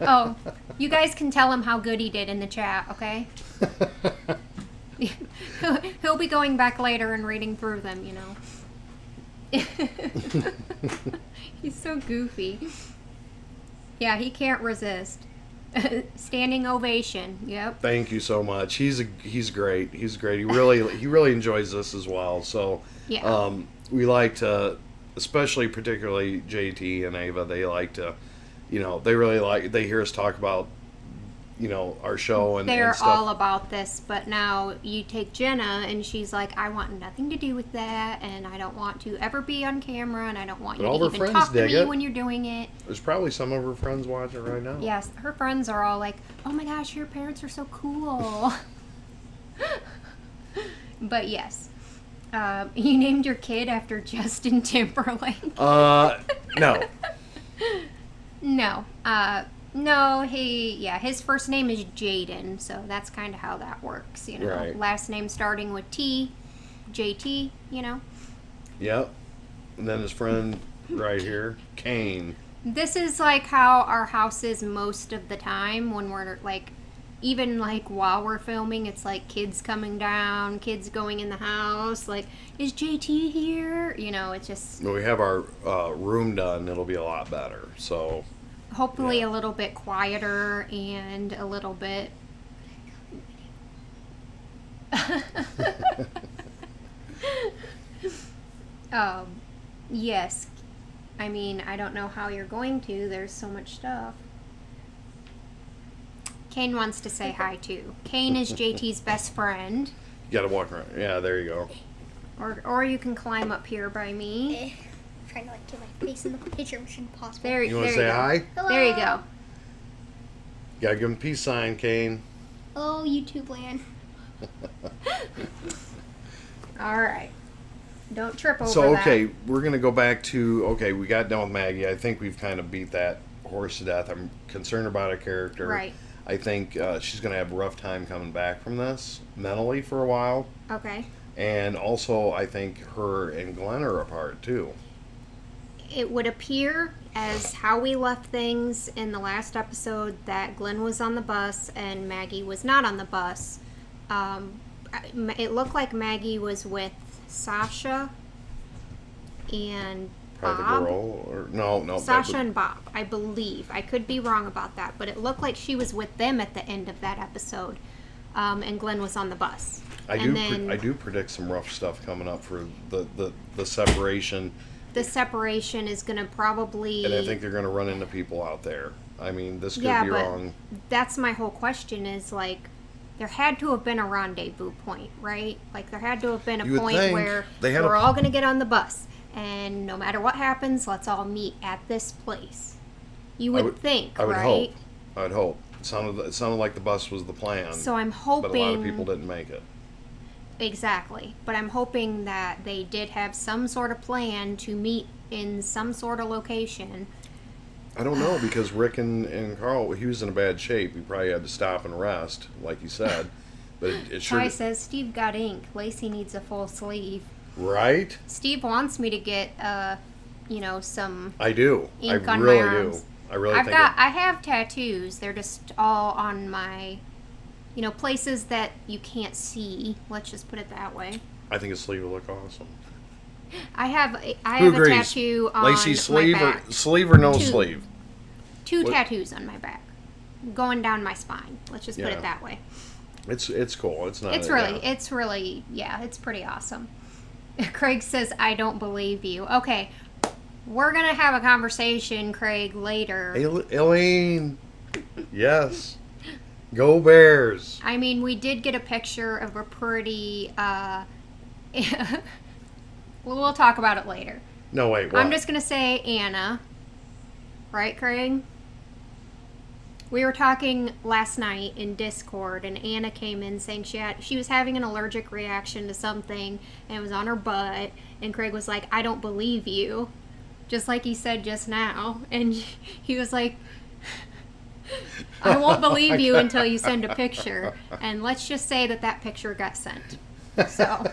Oh, you guys can tell him how good he did in the chat, okay? He'll be going back later and reading through them, you know. He's so goofy. Yeah, he can't resist. Standing ovation. Yep. Thank you so much. He's great. He's great. He really enjoys this as well. So Yeah. we like to, especially particularly JT and Ava. They like to, they hear us talk about, our show and They're stuff. all about this, but now you take Jenna and she's like, I want nothing to do with that, and I don't want to ever be on camera, and I don't want But you all to her even friends talk to dig me it. when you're doing it. There's probably some of her friends watching right now. Yes, her friends are all like, oh my gosh, your parents are so cool. But yes, you named your kid after Justin Timberlake. No. No. No, his first name is Jaden, so that's kind of how that works, you know. Right. Last name starting with T, JT, you know. Yep. And then his friend right here, Kane. This is like how our house is most of the time when we're like, even like while we're filming, it's like kids coming down, kids going in the house, like, is JT here? You know, it's just When we have our room done, it'll be a lot better. So, hopefully yeah. a little bit quieter and a little bit yes. I mean, I don't know how you're going to. There's so much stuff. Kane wants to say hi too. Kane is JT's best friend. you gotta walk around. Yeah, there you go. Or you can climb up here by me. I'm trying to like get my face in the picture, Mission Impossible. There, You want there to say go. hi? Hello. There you go. You gotta give him a peace sign, Kane. Hello, YouTube land. All right. Don't trip over So, that. okay, we're going to go back to, we got done with Maggie. I think we've kind of beat that horse to death. I'm concerned about her character. Right. I think she's going to have a rough time coming back from this mentally for a while. Okay. And also, I think her and Glenn are apart, too. It would appear, as how we left things in the last episode, that Glenn was on the bus and Maggie was not on the bus. It looked like Maggie was with Sasha and Probably Bob. the girl. Or, no. Sasha and Bob, I believe. I could be wrong about that, but it looked like she was with them at the end of that episode, and Glenn was on the bus. I And do predict some rough stuff coming up for the separation. the separation is going to probably... And I think they're going to run into people out there. I mean, this could Yeah, be but wrong. that's my whole question is, like, there had to have been a rendezvous point, right? Like there had to have been a You would point think. where They had we're a- all going to get on the bus, and no matter what happens, let's all meet at this place. You would think, I would right? hope. I would hope. It sounded like the bus was the plan. So I'm hoping. But a lot of people didn't make it. Exactly. But I'm hoping that they did have some sort of plan to meet in some sort of location. I don't know, because Rick and Carl, he was in a bad shape. He probably had to stop and rest, like he said. But it sure... Ty says, Steve got ink. Lacey needs a full sleeve. Right? Steve wants me to get, some I do. ink I on really my do. arms. I really think I have tattoos. They're just all on my, places that you can't see. Let's just put it that way. I think a sleeve would look awesome. I have Who a agrees? tattoo on Lacey, sleeve my back. or no Two. sleeve? Two What? tattoos on my back, going down my spine. Let's just put Yeah. it that way. It's cool. It's not. It's really, it's pretty awesome. Craig says, I don't believe you. Okay, we're going to have a conversation, Craig, later. Elaine. Yes. Go Bears. I mean, we did get a picture of a pretty, we'll talk about it later. No, wait. What? I'm just going to say Anna. Right, Craig? We were talking last night in Discord, and Anna came in saying she was having an allergic reaction to something, and it was on her butt. And Craig was like, "I don't believe you," just like he said just now. And he was like, "I won't believe you until you send a picture." And let's just say that picture got sent. So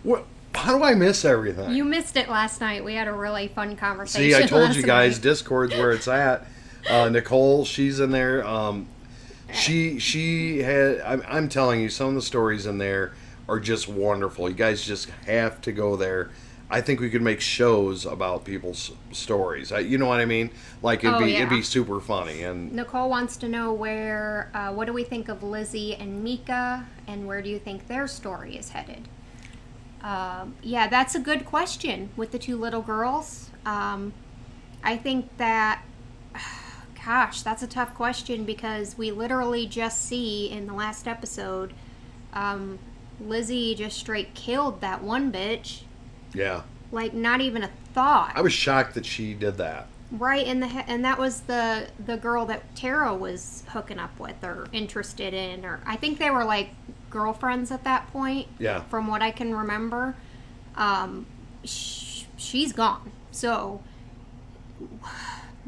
What? How do I miss everything? you missed it last night. We had a really fun conversation. See, I told last you guys, night. Discord's where it's at. Nicole, she's in there. She had. I'm telling you, some of the stories in there are just wonderful. You guys just have to go there. I think we could make shows about people's stories. You know what I mean? Like it'd be super funny. And Nicole wants to know what do we think of Lizzie and Mika, and where do you think their story is headed? Yeah, that's a good question with the two little girls. I think that, gosh, that's a tough question because we literally just see in the last episode, Lizzie just straight killed that one bitch. yeah, Like, not even a thought. I was shocked that she did that. Right, and that was the girl that Tara was hooking up with or interested in, or I think they were like girlfriends at that point. Yeah. From what I can remember, she's gone. So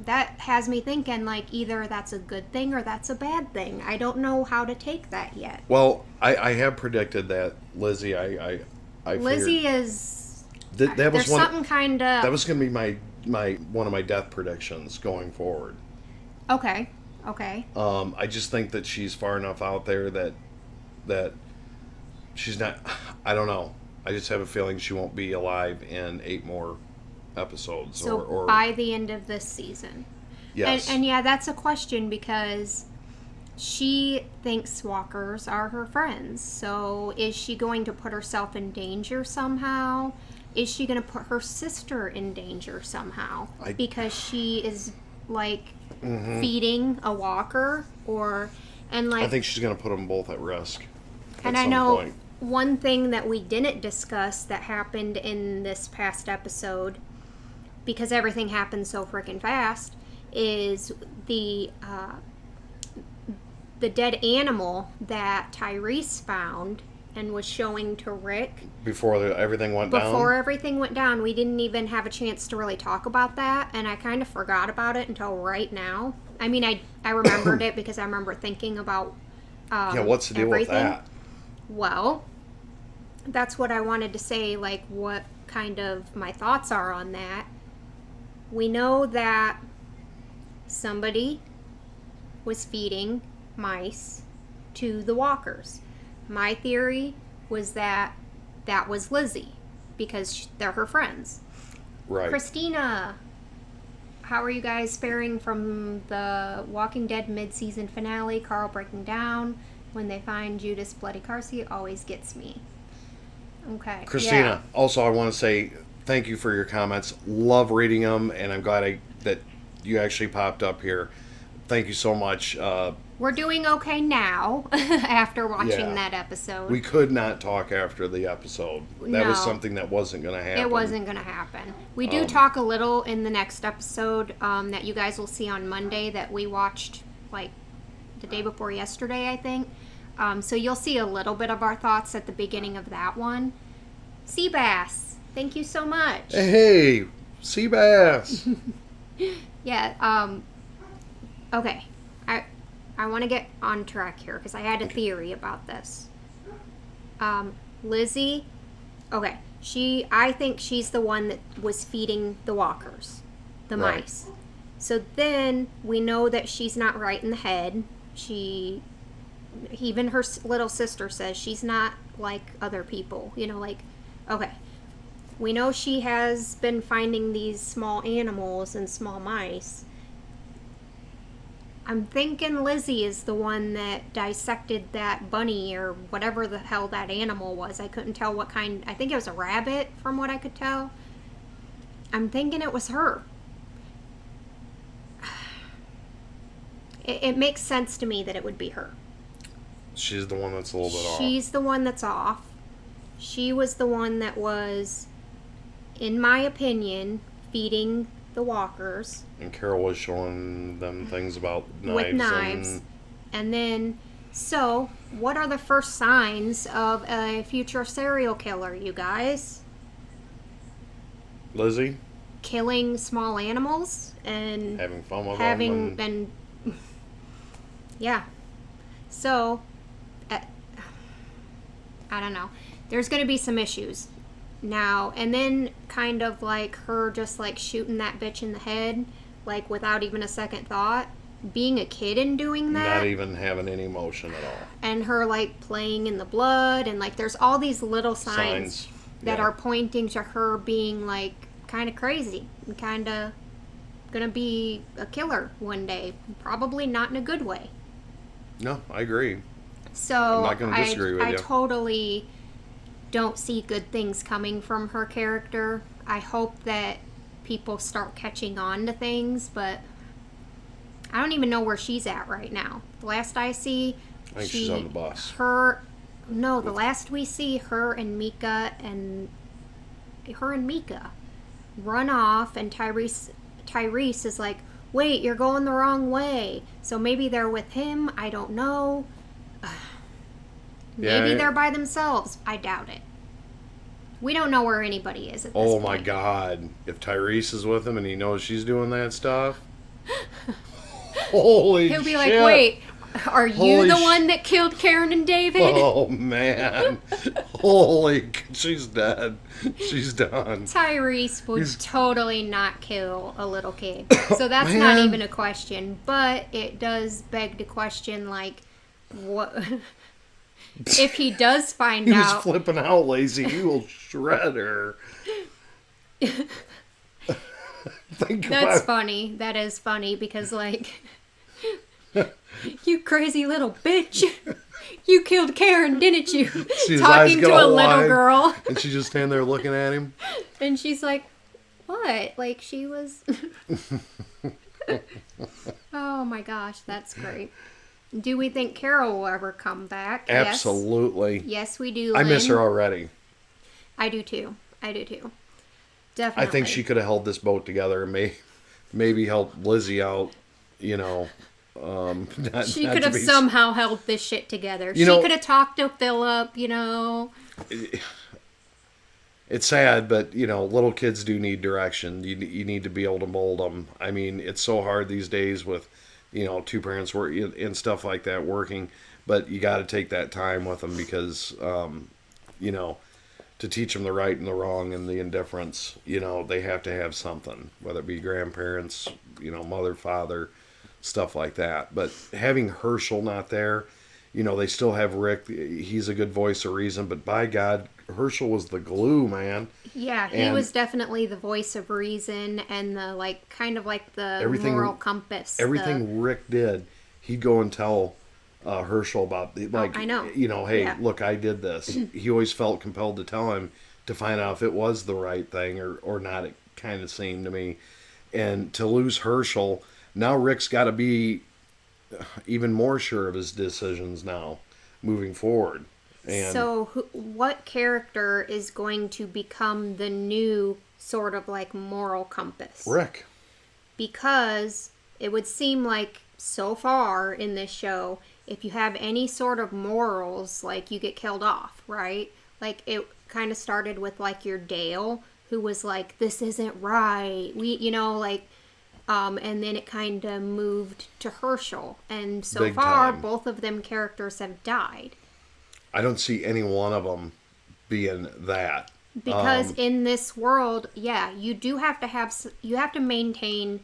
that has me thinking like either that's a good thing or that's a bad thing. I don't know how to take that yet. Well, I have predicted that Lizzie. I Lizzie figured is. that was There's one. something kind of. That was going to be my one of my death predictions going forward. Okay. I just think that she's far enough out there that she's not. I don't know. I just have a feeling she won't be alive in 8 more episodes. So or by the end of this season. yes, And yeah, that's a question because she thinks walkers are her friends. So is she going to put herself in danger somehow? Is she going to put her sister in danger somehow? Because she is like feeding a walker and like I think she's going to put them both at risk. and at I some know point. one thing that we didn't discuss that happened in this past episode, because everything happened so freaking fast, is the dead animal that Tyrese found and was showing to Rick. Before everything went down. Before everything went down, we didn't even have a chance to really talk about that, and I kind of forgot about it until right now. I mean, I remembered it because I remember thinking about Yeah, what's the deal everything. with that? Well, that's what I wanted to say, like what kind of my thoughts are on that. We know that somebody was feeding mice to the walkers. My theory was that was Lizzie because they're her friends. Right. Christina, how are you guys faring from the Walking Dead mid-season finale? Carl breaking down when they find Judas' bloody car seat always gets me. Okay. Christina, also I want to say thank you for your comments. Love reading them, and I'm glad that you actually popped up here. Thank you so much. We're doing okay now after watching Yeah. that episode. We could not talk after the episode. That was No. something that wasn't going to happen. It wasn't going to happen. We do talk a little in the next episode that you guys will see on Monday that we watched like the day before yesterday, I think. So you'll see a little bit of our thoughts at the beginning of that one. Seabass, thank you so much. Hey, sea bass. Yeah. Okay. I want to get on track here because I had a theory about this. Lizzie. Okay. I think she's the one that was feeding the walkers, the Right. mice. So then we know that she's not right in the head. Even her little sister says she's not like other people. Like, okay. We know she has been finding these small animals and small mice. I'm thinking Lizzie is the one that dissected that bunny or whatever the hell that animal was. I couldn't tell what kind. I think it was a rabbit from what I could tell. I'm thinking it was her. It makes sense to me that it would be her. She's the one that's a little bit off. She's the one that's off. She was the one that was, in my opinion, feeding the walkers. And Carol was showing them things about knives. With knives. And then, so, what are the first signs of a future serial killer, you guys? Lizzie Killing small animals and having fun with having them. been. Yeah. So, I don't know. There's going to be some issues now. And then, kind of like her just like shooting that bitch in the head, like without even a second thought. Being a kid and doing that. Not even having any emotion at all. And her like playing in the blood, and like there's all these little signs that yeah. are pointing to her being like kind of crazy and kind of gonna be a killer one day, probably not in a good way. No, I agree. So I'm not gonna disagree with I you. totally don't see good things coming from her character. I hope that people start catching on to things, but I don't even know where she's at right now. The last I see, I think she's on the bus. The last we see, her and Mika run off, and Tyrese is like, wait, you're going the wrong way. So maybe they're with him. I don't know. Maybe they're by themselves. I doubt it. We don't know where anybody is at this point. Oh my God. If Tyrese is with him and he knows she's doing that stuff. Holy shit. He'll be like, wait, are you the one that killed Karen and David? Oh man. Holy, she's dead. She's done. Tyrese would totally not kill a little kid. So that's not Man. even a question. But it does beg to question, like, what if he does find He was out? flipping out, Lazy. You will shred her. Think That's about funny. That is funny because, like, you crazy little bitch. You killed Karen, didn't you? His eyes Talking get to a all little wide. girl. And she's just standing there looking at him. And she's like, what? Like, she was. Oh my gosh, that's great. Do we think Carol will ever come back? Absolutely. Yes, we do. I miss Lynn. her already. I do too. Definitely. I think she could have held this boat together and maybe helped Lizzie out, you know. She could have somehow held this shit together. She know- could have talked to Philip, you know. It's sad, but, you know, little kids do need direction. You need to be able to mold them. I mean, it's so hard these days with, you know, two parents work and stuff like that working. But you got to take that time with them because, you know, to teach them the right and the wrong and the indifference, you know, they have to have something, whether it be grandparents, you know, mother, father, stuff like that. But having Herschel not there, you know, they still have Rick. He's a good voice of reason, but by God, Herschel was the glue, man. Yeah, he was definitely the voice of reason and the, like, kind of like the moral compass. Everything Rick did, he'd go and tell Herschel about, like, I know. You know, hey, Yeah. look, I did this. He always felt compelled to tell him to find out if it was the right thing or not, it kind of seemed to me. And to lose Herschel, now Rick's got to be even more sure of his decisions now, moving forward. And So, what character is going to become the new sort of like moral compass? Rick. Because it would seem like so far in this show, if you have any sort of morals, like you get killed off, right? Like it kind of started with like your Dale, who was like, this isn't right. And then it kind of moved to Herschel. And so Big far, time. both of them characters have died. I don't see any one of them being that. Because in this world, yeah, you do have to you have to maintain,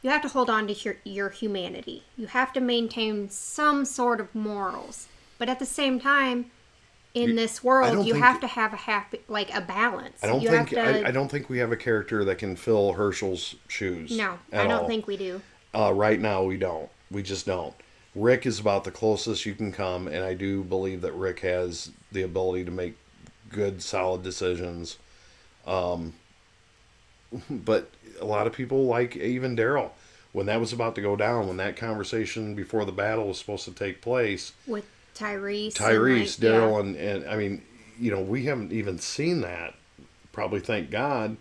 you have to hold on to your humanity. You have to maintain some sort of morals. But at the same time, in this world, you have to have a balance. I don't think we have a character that can fill Herschel's shoes. No, at I don't all. think we do. Right now, we don't. We just don't. Rick is about the closest you can come, and I do believe that Rick has the ability to make good, solid decisions. But a lot of people, like even Daryl, when that was about to go down, when that conversation before the battle was supposed to take place, With Tyrese, Daryl, and I mean, we haven't even seen that. Probably, thank God.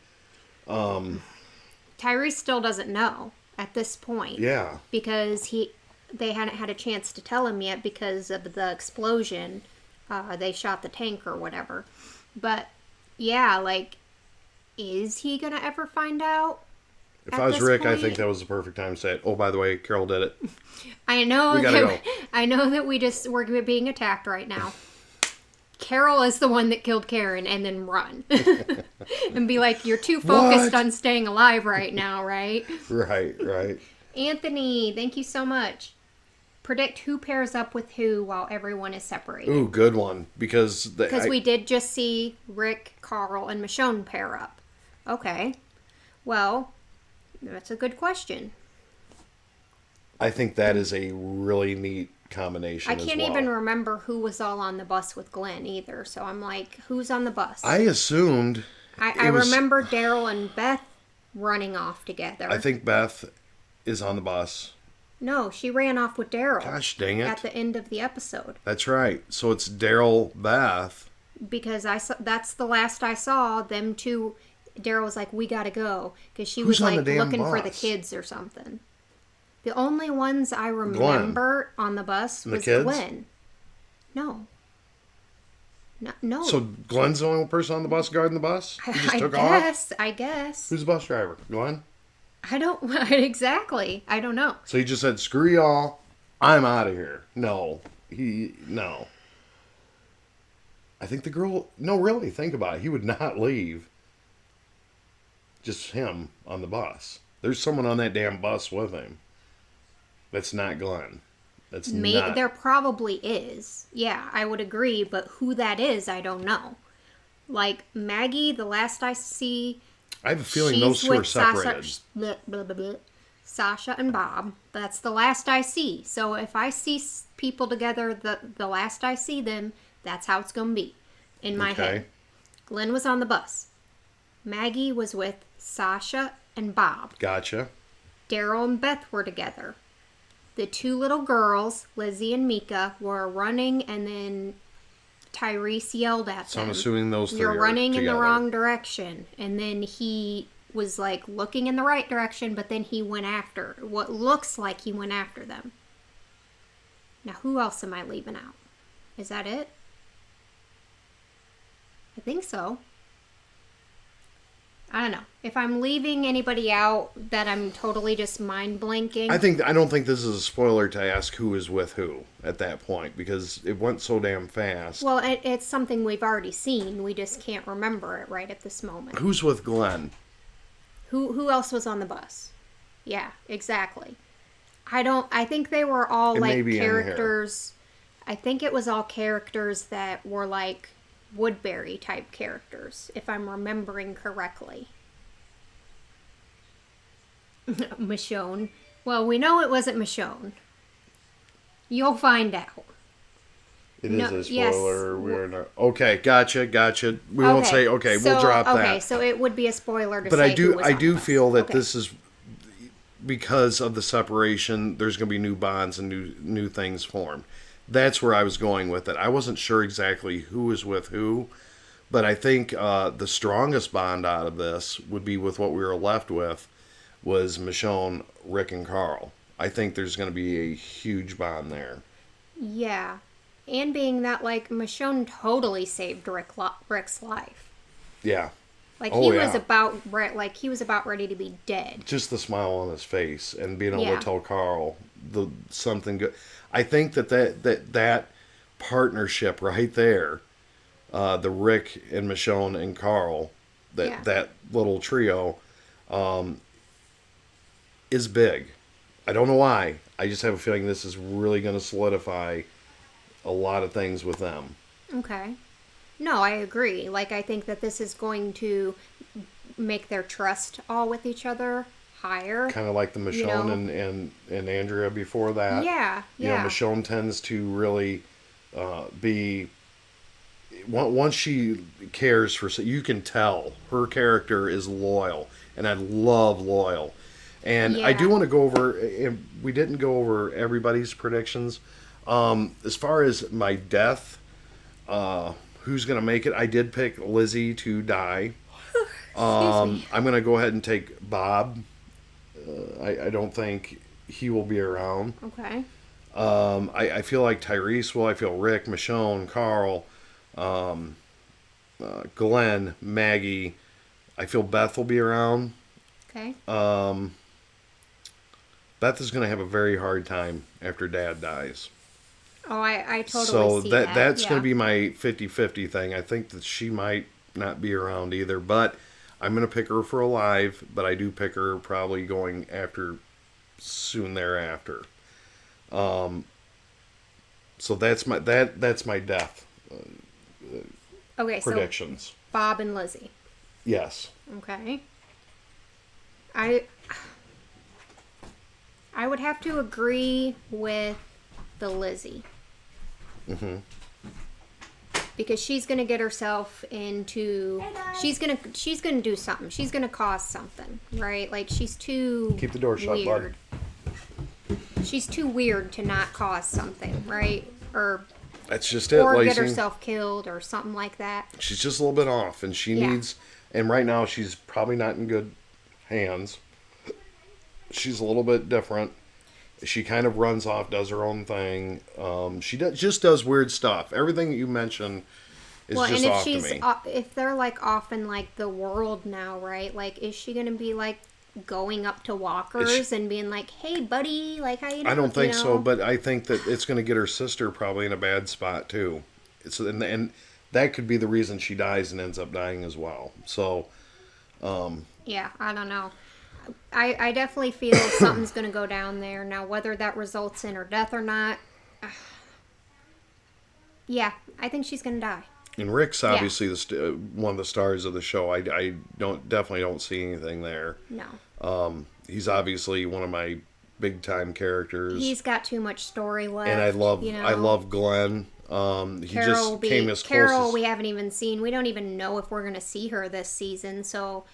Tyrese still doesn't know at this point. Yeah. Because they hadn't had a chance to tell him yet because of the explosion. They shot the tank or whatever. But yeah, like, is he gonna ever find out? If I was Rick, I think that was the perfect time to say it. Oh, by the way, Carol did it. I know We gotta go. I know that we're being attacked right now. Carol is the one that killed Karen, and then run. And be like, you're too focused on staying alive right now, right? Right. Anthony, thank you so much. Predict who pairs up with who while everyone is separated. Ooh, good one. Because we did just see Rick, Carl, and Michonne pair up. Okay. Well, that's a good question. I think that is a really neat combination. I can't even remember who was all on the bus with Glenn either. So I'm like, who's on the bus? I assumed. I remember Daryl and Beth running off together. I think Beth is on the bus. No, she ran off with Daryl. Gosh dang it. At the end of the episode. That's right. So it's Daryl, Beth. Because that's the last I saw. Them two, Daryl was like, we gotta go. Because she was like looking for the kids or something. The only ones I remember on the bus was Glenn. No. No. So Glenn's the only person on the bus guarding the bus? He just took off? I guess. Who's the bus driver? Glenn? I don't... Exactly. I don't know. So he just said, screw y'all. I'm out of here. No. No. I think the girl... No, really, think about it. He would not leave. Just him on the bus. There's someone on that damn bus with him. That's not Glenn. That's not... There probably is. Yeah, I would agree, but who that is, I don't know. Like, Maggie, the last I see... I have a feeling those two are separated. Sasha and Bob. That's the last I see. So if I see people together, the last I see them, that's how it's going to be in my head. Glenn was on the bus. Maggie was with Sasha and Bob. Gotcha. Daryl and Beth were together. The two little girls, Lizzie and Mika, were running, and then Tyrese yelled at them. So I'm assuming those three You're running together. in the wrong direction. And then he was like looking in the right direction, but then he went after what looks like he went after them. Now, who else am I leaving out? Is that it? I think so. I don't know. If I'm leaving anybody out that I'm totally just mind blanking. I don't think this is a spoiler to ask who is with who at that point, because it went so damn fast. Well, it's something we've already seen. We just can't remember it right at this moment. Who's with Glenn? Who else was on the bus? Yeah, exactly. I think they were all like characters. I think it was all characters that were like Woodbury type characters, if I'm remembering correctly. Michonne. Well, we know it wasn't Michonne. You'll find out. It is a spoiler. Yes. We're not. Okay, gotcha. We won't say. Okay, we'll drop that. Okay, so it would be a spoiler to but say. I do feel that this is because of the separation, there's going to be new bonds and new things formed. That's where I was going with it. I wasn't sure exactly who was with who, but I think the strongest bond out of this would be with what we were left with was Michonne, Rick, and Carl. I think there's going to be a huge bond there. Yeah. And being that, like, Michonne totally saved Rick's life. Yeah. Like, Oh, he yeah. was about ready to be dead. Just the smile on his face and being able Yeah. to tell Carl something good. I think that partnership right there, the Rick and Michonne and Carl, that little trio, is big. I don't know why. I just have a feeling this is really going to solidify a lot of things with them. Okay. No, I agree. Like, I think that this is going to make their trust all with each other higher. Kind of like the Michonne and Andrea before that. Yeah, You know, Michonne tends to really be... Once she cares for... You can tell her character is loyal. And I love loyal. And I do want to go over... And we didn't go over everybody's predictions. As far as my death... who's going to make it? I did pick Lizzie to die. I'm going to go ahead and take Bob. I don't think he will be around. Okay. I feel like Tyrese will. I feel Rick, Michonne, Carl, Glenn, Maggie. I feel Beth will be around. Okay. Beth is going to have a very hard time after Dad dies. Oh, I totally So see that's yeah. going to be my 50-50 thing. I think that she might not be around either, but I'm going to pick her for alive, but I do pick her probably going after soon thereafter. So that's my death Okay, predictions. so Bob and Lizzie. Yes. Okay. I would have to agree with the Lizzie. Mm-hmm. Because she's gonna get herself into Hey, guys. she's gonna do something. She's gonna cause something, right? Like she's too Keep the door shut, bud. weird. She's too weird to not cause something, right? Or That's just it, or Lacey. get herself killed or something like that. She's just a little bit off, and she Yeah. needs. And right now, she's probably not in good hands. She's a little bit different. She kind of runs off, does her own thing. She just does weird stuff. Everything that you mentioned is Well, just and if off to she's me. if they're like off in like the world now, right? Like, is she gonna be like going up to walkers and being like, "Hey, buddy, like how you doing?" I don't think you so, know? but I think that it's going to get her sister probably in a bad spot too. And that could be the reason she dies and ends up dying as well. So, Yeah, I don't know. I definitely feel something's going to go down there. Now, whether that results in her death or not, yeah, I think she's going to die. and Rick's obviously one of the stars of the show. I definitely don't see anything there. No. He's obviously one of my big time characters. He's got too much story left. and I love you know? I love Glenn. He Carol just came as close Carol, as... we haven't even seen. We don't even know if we're going to see her this season. So,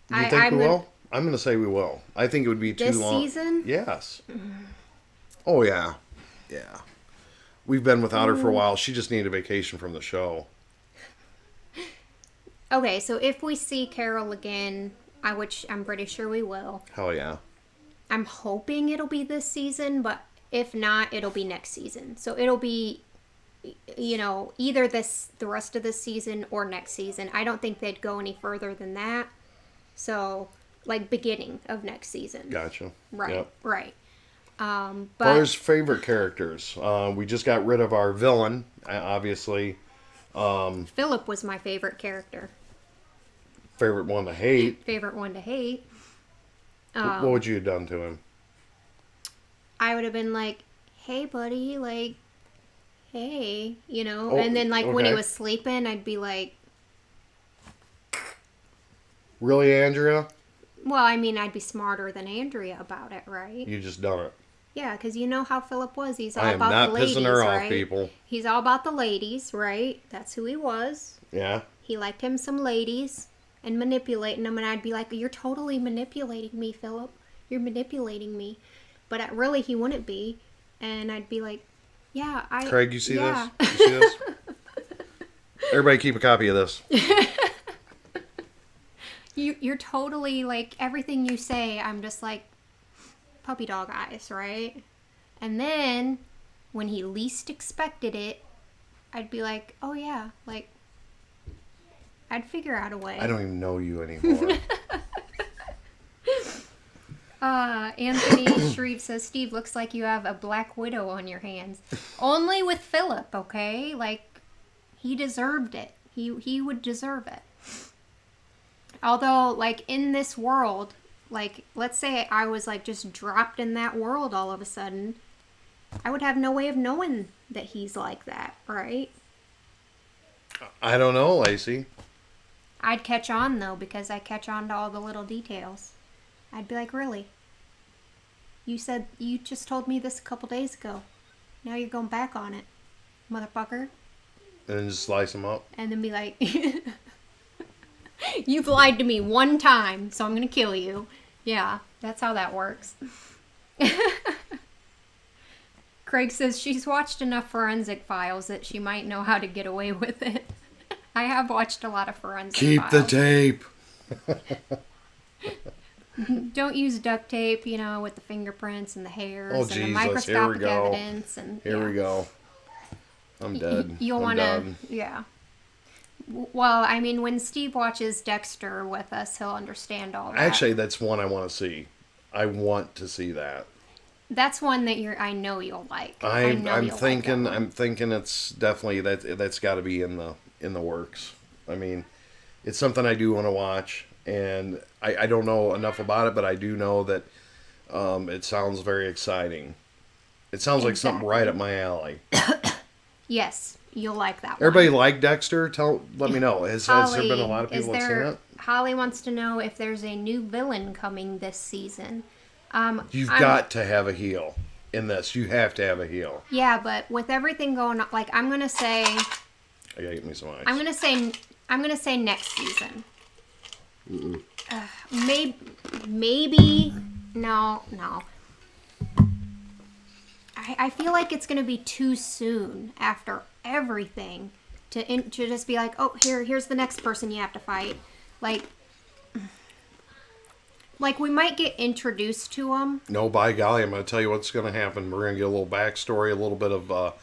You think we will? I'm going to say we will. I think it would be too This long. season? Yes. Oh, yeah. Yeah. We've been without her for a while. She just needed a vacation from the show. Okay, so if we see Carol again, which I'm pretty sure we will. Hell yeah. I'm hoping it'll be this season, but if not, it'll be next season. So it'll be, either the rest of this season or next season. I don't think they'd go any further than that. So, like, beginning of next season. Gotcha. Right, Yep. right. As But far as favorite characters, we just got rid of our villain, obviously. Philip was my favorite character. Favorite one to hate. Favorite one to hate. What would you have done to him? I would have been like, hey, buddy, like, hey, Oh, and then, like, when he okay. was sleeping, I'd be like, Really, Andrea? well, I mean, I'd be smarter than Andrea about it, right? You just done it. Yeah, because you know how Philip was. He's all I am about not the ladies, pissing her off, right? people. He's all about the ladies, right? That's who he was. Yeah? He liked him some ladies and manipulating them, and I'd be like, you're totally manipulating me, Philip. you're manipulating me. But really, he wouldn't be. And I'd be like, yeah, Craig, you see yeah. this? You see this? Everybody keep a copy of this. You're totally like, everything you say, I'm just like, puppy dog eyes, right? And then, when he least expected it, I'd be like, oh yeah, like, I'd figure out a way. I don't even know you anymore. Anthony Shreve says, Steve, looks like you have a Black Widow on your hands. Only with Philip, okay? Like, he deserved it. He would deserve it. Although, like, in this world, like, let's say I was, like, just dropped in that world all of a sudden, I would have no way of knowing that he's like that, right? I don't know, Lacey. I'd catch on, though, because I catch on to all the little details. I'd be like, really? You just told me this a couple days ago. Now you're going back on it, motherfucker. And then just slice them up. And then be like, you've lied to me one time, so I'm going to kill you. Yeah, that's how that works. Craig says she's watched enough Forensic Files that she might know how to get away with it. I have watched a lot of Forensic Keep Files. the tape. Don't use duct tape, with the fingerprints and the hairs Oh, and the Jesus, microscopic here we go. evidence. And Here we go. I'm dead. You'll I'm want to, done. yeah. Well, I mean, when Steve watches Dexter with us, he'll understand all that. Actually, that's one I want to see. I want to see that. That's one that I know you'll like. I'm thinking it's definitely that's got to be in the works. I mean, it's something I do want to watch, and I don't know enough about it, but I do know that it sounds very exciting. It sounds like something right up my alley. Yes, you'll like that one. Everybody like Dexter? Let me know. Has there been a lot of people that seen it? Holly wants to know if there's a new villain coming this season. You've got to have a heel in this. You have to have a heel. Yeah, but with everything going on, like, I'm gonna say, I gotta get me some ice. I'm gonna say next season. Maybe no. I feel like it's gonna be too soon after everything to just be like, oh, here's the next person you have to fight. Like we might get introduced to them. No, by golly, I'm going to tell you what's going to happen. We're going to get a little backstory, a little bit of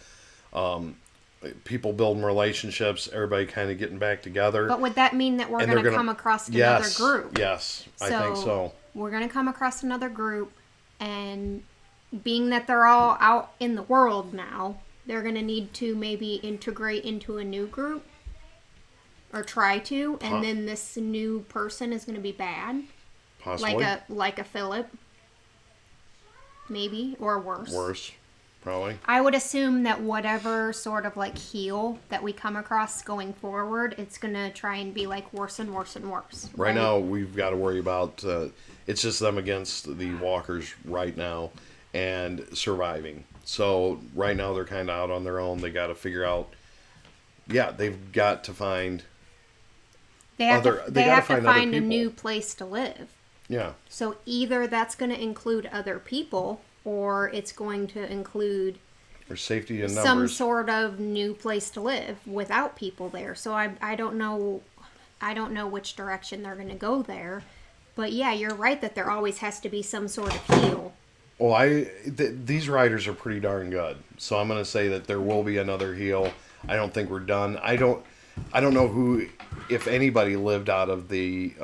people building relationships, everybody kind of getting back together. But would that mean that we're going to come across another group? Yes, I think so. We're going to come across another group, and being that they're all out in the world now, they're going to need to maybe integrate into a new group, or try to, and then this new person is going to be bad. Possibly. Like a Philip. Maybe, or worse. Worse, probably. I would assume that whatever sort of like heel that we come across going forward, it's going to try and be like worse and worse and worse. Right now, we've got to worry about, it's just them against the walkers right now and surviving. So right now they're kind of out on their own. They got to figure out, they've got to find They have to find a people. new place to live. Yeah. So either that's going to include other people, or it's going to include Or safety in numbers. some sort of new place to live without people there. So I don't know which direction they're going to go there. But yeah, you're right that there always has to be some sort of heel. Well, these writers are pretty darn good. So I'm going to say that there will be another heel. I don't think we're done. I don't know who, if anybody lived out of the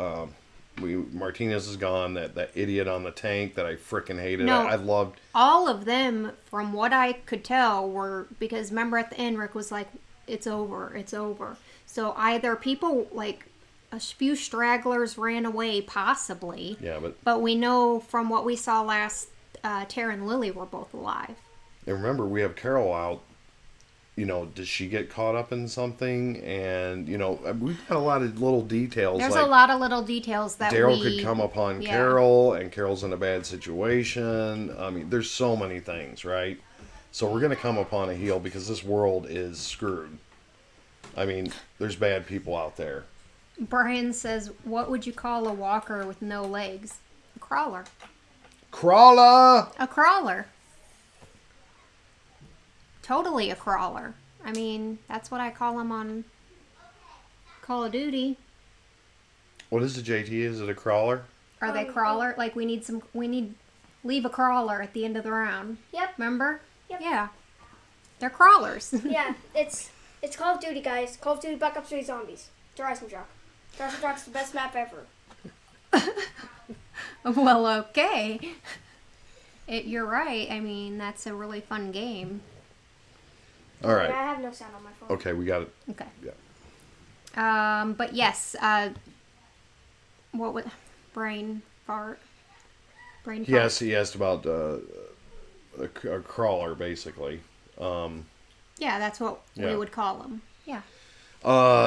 Martinez is gone, that idiot on the tank that I freaking hated. No, I loved all of them, from what I could tell, were, because remember at the end Rick was like, it's over. So either people, like a few stragglers ran away, possibly. Yeah, but we know from what we saw last, Tara and Lily were both alive. And remember, we have Carol out. Does she get caught up in something? And, we've got a lot of little details. There's like a lot of little details that Daryl could come upon Carol, and Carol's in a bad situation. I mean, there's so many things, right? So we're going to come upon a heel because this world is screwed. I mean, there's bad people out there. Brian says, what would you call a walker with no legs? A crawler. crawler. A crawler. Totally a crawler. I mean, that's what I call them on Call of Duty. What is it, JT? Is it a crawler? Are they crawler? Like we need leave a crawler at the end of the round. Yep. Remember? Yep. Yeah. They're crawlers. Yeah, it's Call of Duty, guys. Call of Duty Black Ops 3 Zombies. Horizon Shock. Horizon Shock's the best map ever. Well, okay. You're right. I mean, that's a really fun game. All right. Yeah, I have no sound on my phone. Okay, we got it. Okay. Yeah. But yes, what was brain fart? Brain fart. Yes, he asked about a crawler, basically. Yeah, that's what we Yeah. would call them. Yeah.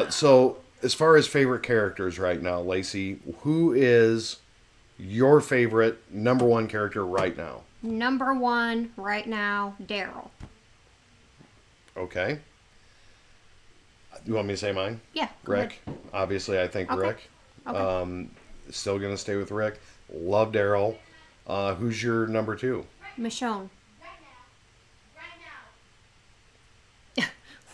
So as far as favorite characters right now, Lacey, who is your favorite number one character right now? Number one right now, Daryl. Okay. You want me to say mine? Yeah. go Rick. Obviously, I think Okay. Rick. Okay. Still going to stay with Rick. Love Daryl. Who's your number two? ahead. Michonne.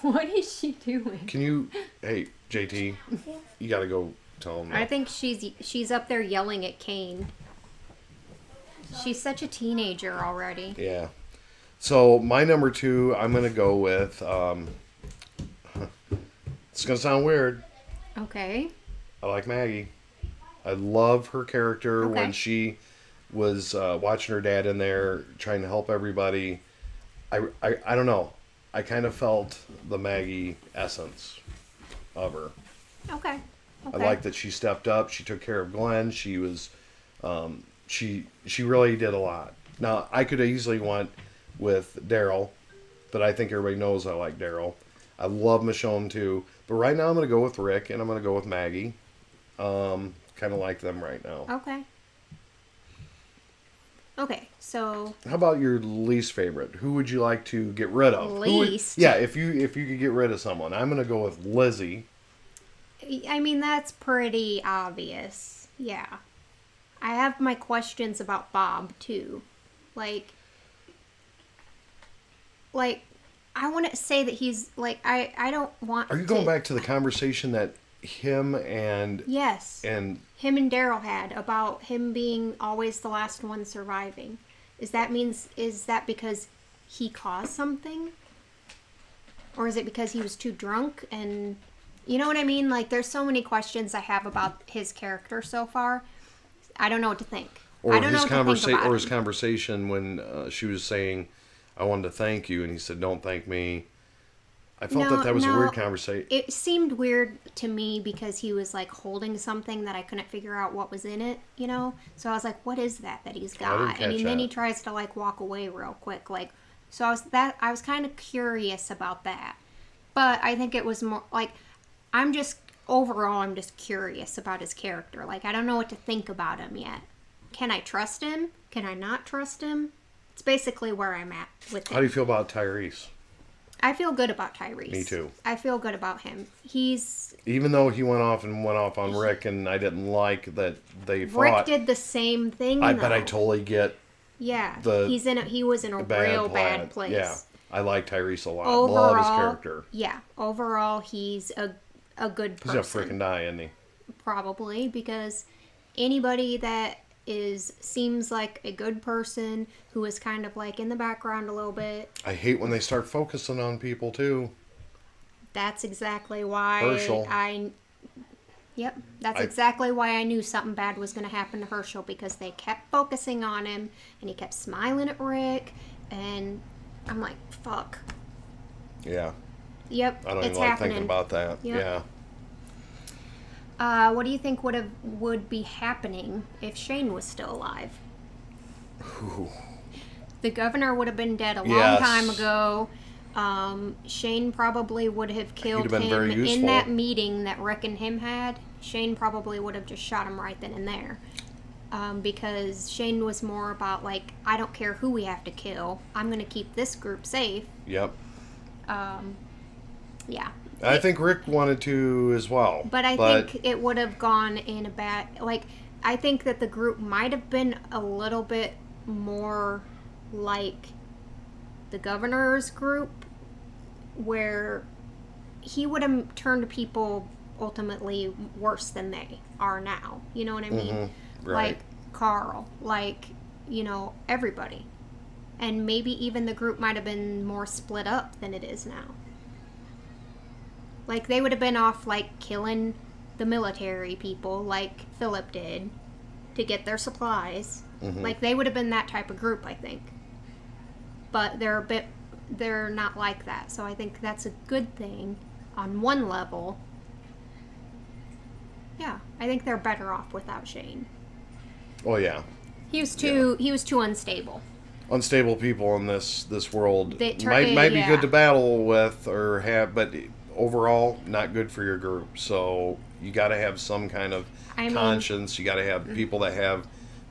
What is she doing? Can you... Hey, JT, you got to go tell him. I think she's up there yelling at Kane. She's such a teenager already. Yeah. So my number two, I'm going to go with... it's going to sound weird. Okay. I like Maggie. I love her character Okay. when she was watching her dad in there trying to help everybody. I don't know. I kind of felt the Maggie essence of her. Okay. I like that she stepped up. She took care of Glenn. She was, she really did a lot. Now I could easily went with Daryl, but I think everybody knows I like Daryl. I love Michonne too, but right now I'm going to go with Rick and I'm going to go with Maggie. Kind of like them right now. Okay. Okay, so How about your least favorite? Who would you like to get rid of? Least? Yeah, if you could get rid of someone, I'm going to go with Lizzie. I mean that's pretty obvious. Yeah. I have my questions about Bob too. Like I want to say that he's like I don't want Are you going back to the conversation that him and Yes. and Him and Daryl had about him being always the last one surviving. Is that because he caused something? Or is it because he was too drunk and you know what I mean? Like there's so many questions I have about his character so far. I don't know what to think. or I don't his know what to think about his him. conversation when she was saying, "I wanted to thank you," and he said, "Don't thank me." I felt that was a weird conversation. It seemed weird to me because he was like holding something that I couldn't figure out what was in it, you know? So I was like, what is that he's I got? didn't catch Then he that. tries to like walk away real quick. Like, so I was kind of curious about that. But I think it was more like, I'm just curious about his character. Like, I don't know what to think about him yet. Can I trust him? Can I not trust him? It's basically where I'm at with him. How do you feel about Tyrese? I feel good about Tyrese. Me too. I feel good about him. He's Even though he went off on Rick, and I didn't like that they fought. Rick did the same thing. But I though. totally get Yeah, the he was in a real bad place. Yeah, I like Tyrese a lot. Overall, Love his character. Yeah, overall he's a good He's person. gonna freaking die, isn't he? Probably because anybody that seems like a good person who is kind of like in the background a little bit. I hate when they start focusing on people too. That's exactly why Herschel. Yep, that's exactly why I knew something bad was going to happen to Herschel because they kept focusing on him and he kept smiling at Rick and I'm like, fuck. Yeah, Yep, I don't it's even like happening. thinking about that. Yep. Yeah. What do you think would be happening if Shane was still alive? Ooh. The governor would have been dead a long Yes. time ago. Shane probably would have killed been him very in useful. that meeting that Rick and him had. Shane probably would have just shot him right then and there. Because Shane was more about like, I don't care who we have to kill. I'm going to keep this group safe. Yep. Yeah. I think Rick wanted to as well. But I think it would have gone in a bad... Like, I think that the group might have been a little bit more like the governor's group, where he would have turned people ultimately worse than they are now. You know what I mean? Mm-hmm. Right. Like Carl, like, everybody. And maybe even the group might have been more split up than it is now. Like, they would have been off, like, killing the military people, like Philip did, to get their supplies. Mm-hmm. Like, they would have been that type of group, I think. But they're not like that. So I think that's a good thing on one level. Yeah, I think they're better off without Shane. Oh yeah. He was too unstable. Unstable people in this world They might be yeah. good to battle with or have, but overall not good for your group. So you got to have some kind of conscience. You got to have people that have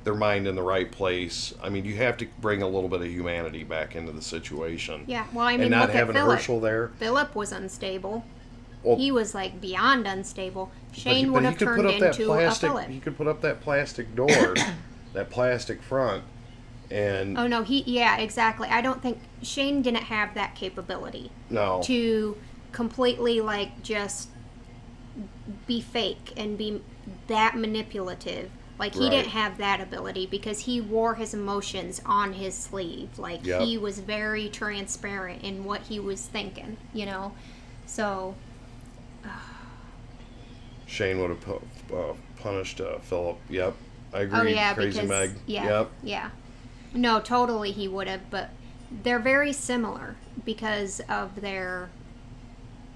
their mind in the right place. I mean, you have to bring a little bit of humanity back into the situation. Yeah, well, I mean, and not look having at Philip. Herschel there. Philip was unstable. Well, He was like beyond unstable. Shane but would he have could turned put up that into plastic. a Philip. He could put up that plastic door, that plastic front, and Oh no, yeah, exactly. I don't think Shane didn't have that capability no. to completely like just be fake and be that manipulative. Like he Right. didn't have that ability because he wore his emotions on his sleeve. Like Yep. he was very transparent in what he was thinking, So Shane would have punished Philip. Yep, I agree. oh yeah, Crazy because Meg. yeah, Yep. yeah. No, totally he would have, but they're very similar because of their